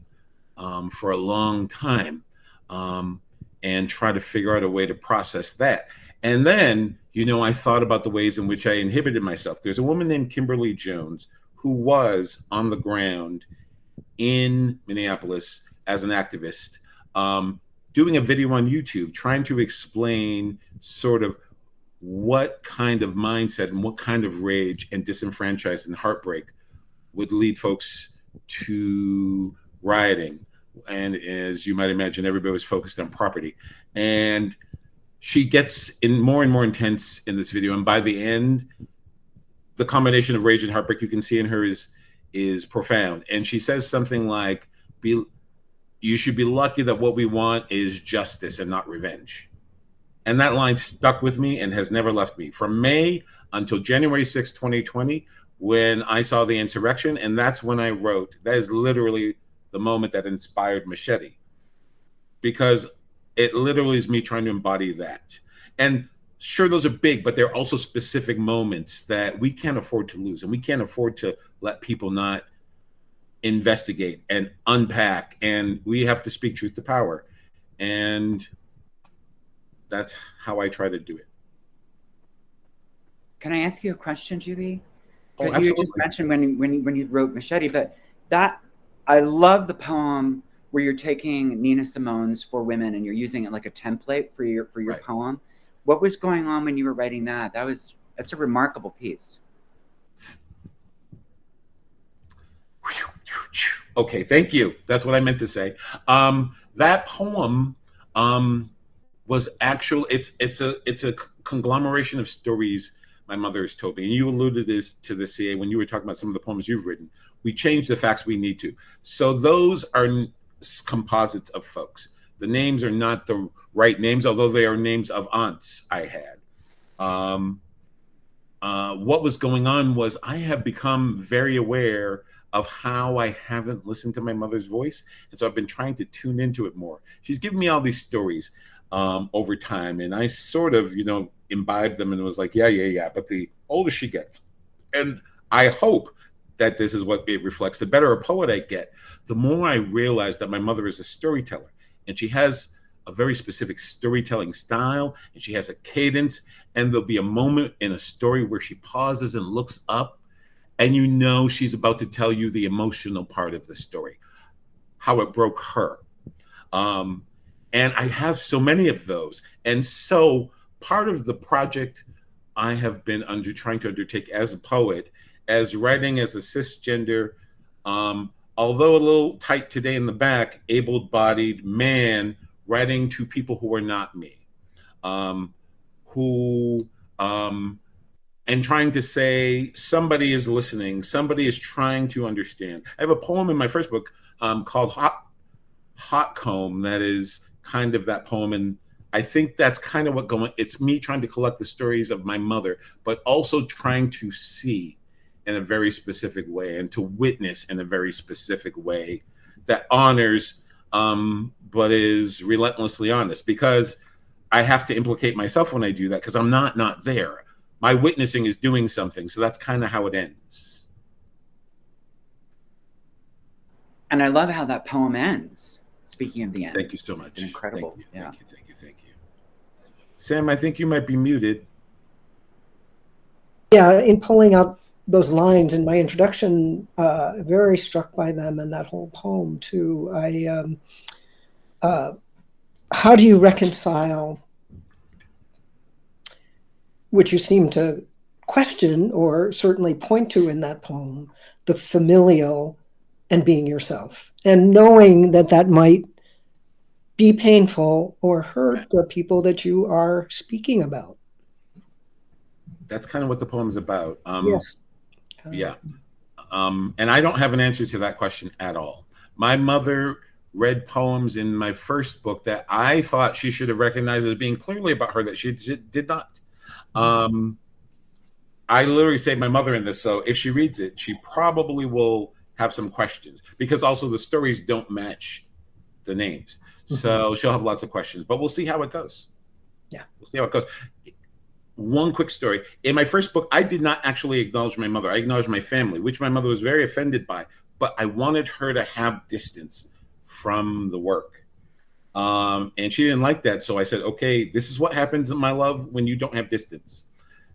for a long time, and try to figure out a way to process that. And then, I thought about the ways in which I inhibited myself. There's a woman named Kimberly Jones who was on the ground in Minneapolis as an activist, doing a video on YouTube trying to explain sort of what kind of mindset and what kind of rage and disenfranchised and heartbreak would lead folks to rioting. And as you might imagine, everybody was focused on property. And she gets in more and more intense in this video. And by the end, the combination of rage and heartbreak you can see in her is profound. And she says something like, you should be lucky that what we want is justice and not revenge. And that line stuck with me and has never left me. From May until January 6, 2020, when I saw the insurrection, and that's when I wrote. That is literally the moment that inspired Machete, because it literally is me trying to embody that. And sure, those are big, but they're also specific moments that we can't afford to lose, and we can't afford to let people not investigate and unpack, and we have to speak truth to power. And that's how I try to do it. Can I ask you a question, Jubi? Oh, Because you just mentioned when you wrote Machete, but that, I love the poem where you're taking Nina Simone's For Women and you're using it like a template for your right. poem. What was going on when you were writing that? That's a remarkable piece. Okay, thank you. That's what I meant to say. That poem was actual. It's a conglomeration of stories my mother has told me, and you alluded to this, CA, when you were talking about some of the poems you've written. We changed the facts we need to. So those are composites of folks. The names are not the right names, although they are names of aunts I had. What was going on was I have become very aware of how I haven't listened to my mother's voice. And so I've been trying to tune into it more. She's given me all these stories over time, and I sort of, imbibed them and was like, yeah. But the older she gets, and I hope that this is what it reflects, the better a poet I get, the more I realize that my mother is a storyteller, and she has a very specific storytelling style, and she has a cadence, and there'll be a moment in a story where she pauses and looks up, and she's about to tell you the emotional part of the story, how it broke her. And I have so many of those. And so part of the project I have been trying to undertake as a poet, as writing as a cisgender, although a little tight today in the back, able-bodied man writing to people who are not me, and trying to say somebody is listening, somebody is trying to understand. I have a poem in my first book called Hot Comb that is kind of that poem, and I think that's kind of it's me trying to collect the stories of my mother, but also trying to see in a very specific way and to witness in a very specific way that honors, but is relentlessly honest, because I have to implicate myself when I do that, because I'm not there. My witnessing is doing something. So that's kind of how it ends. And I love how that poem ends. Speaking of the end. Thank you so much. It's incredible. Thank you. Sam, I think you might be muted. Yeah, in pulling out those lines in my introduction, very struck by them and that whole poem too. How do you reconcile, which you seem to question or certainly point to in that poem, the familial and being yourself, and knowing that might be painful or hurt the people that you are speaking about? That's kind of what the poem's about. Yes. Yeah. And I don't have an answer to that question at all. My mother read poems in my first book that I thought she should have recognized as being clearly about her that she did not. I literally saved my mother in this, so if she reads it, she probably will have some questions, because also the stories don't match the names. So she'll have lots of questions, but we'll see how it goes. Yeah. We'll see how it goes. One quick story. In my first book, I did not actually acknowledge my mother. I acknowledged my family, which my mother was very offended by, but I wanted her to have distance from the work. And she didn't like that. So I said, okay, this is what happens, my love, when you don't have distance.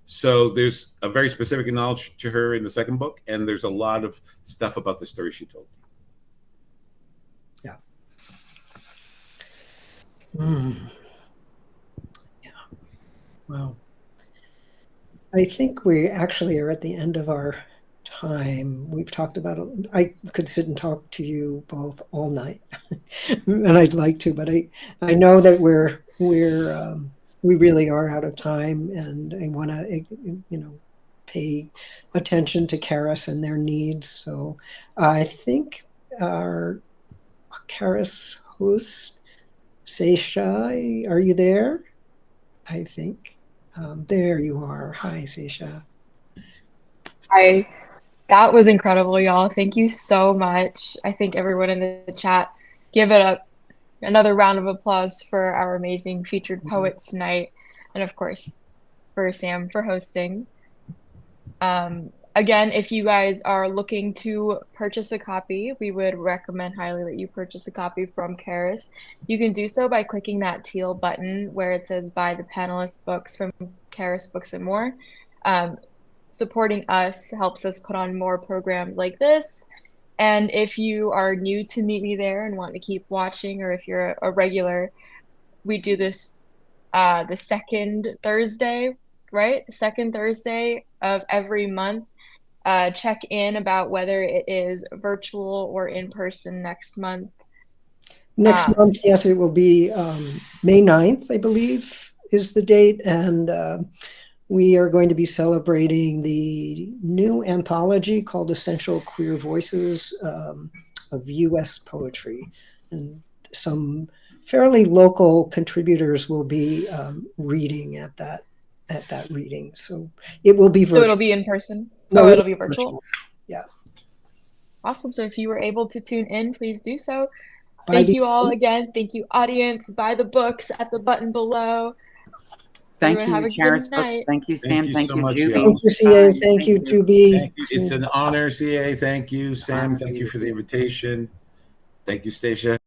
So there's a very specific knowledge to her in the second book, and there's a lot of stuff about the story she told. Yeah. Yeah. Wow. I think we actually are at the end of our time. We've talked about it. I could sit and talk to you both all night, and I'd like to, but I know that we really are out of time, and I want to, pay attention to Karis and their needs. So I think our Karis host, Seisha, are you there? I think. There you are. Hi, Seisha. Hi. That was incredible, y'all. Thank you so much. I think everyone in the chat, give it up another round of applause for our amazing featured poets tonight, and of course for Sam for hosting. Again, if you guys are looking to purchase a copy, we would recommend highly that you purchase a copy from Karis. You can do so by clicking that teal button where it says buy the panelist books from Karis Books and More. Supporting us helps us put on more programs like this. And if you are new to Meet Me There and want to keep watching, or if you're a regular, we do this the second Thursday, right? The second Thursday of every month. Check in about whether it is virtual or in person next month. Next month, yes, it will be May 9th, I believe, is the date. And we are going to be celebrating the new anthology called Essential Queer Voices of U.S. Poetry. And some fairly local contributors will be reading at that reading. So it will be virtual. So it'll be in person? No, oh, it'll be virtual? Yeah. Awesome. So if you were able to tune in, please do so. Thank you all again. Thank you, audience. Buy the books at the button below. Thank Everyone you, have a Charis good Books. night. Thank you, Sam. Thank so you, much, Jubi. y'all. Thank you, CA. Thank you, Jubi. Thank you. It's an honor, CA. Thank you, Sam. Thank you for the invitation. Thank you, Stacia.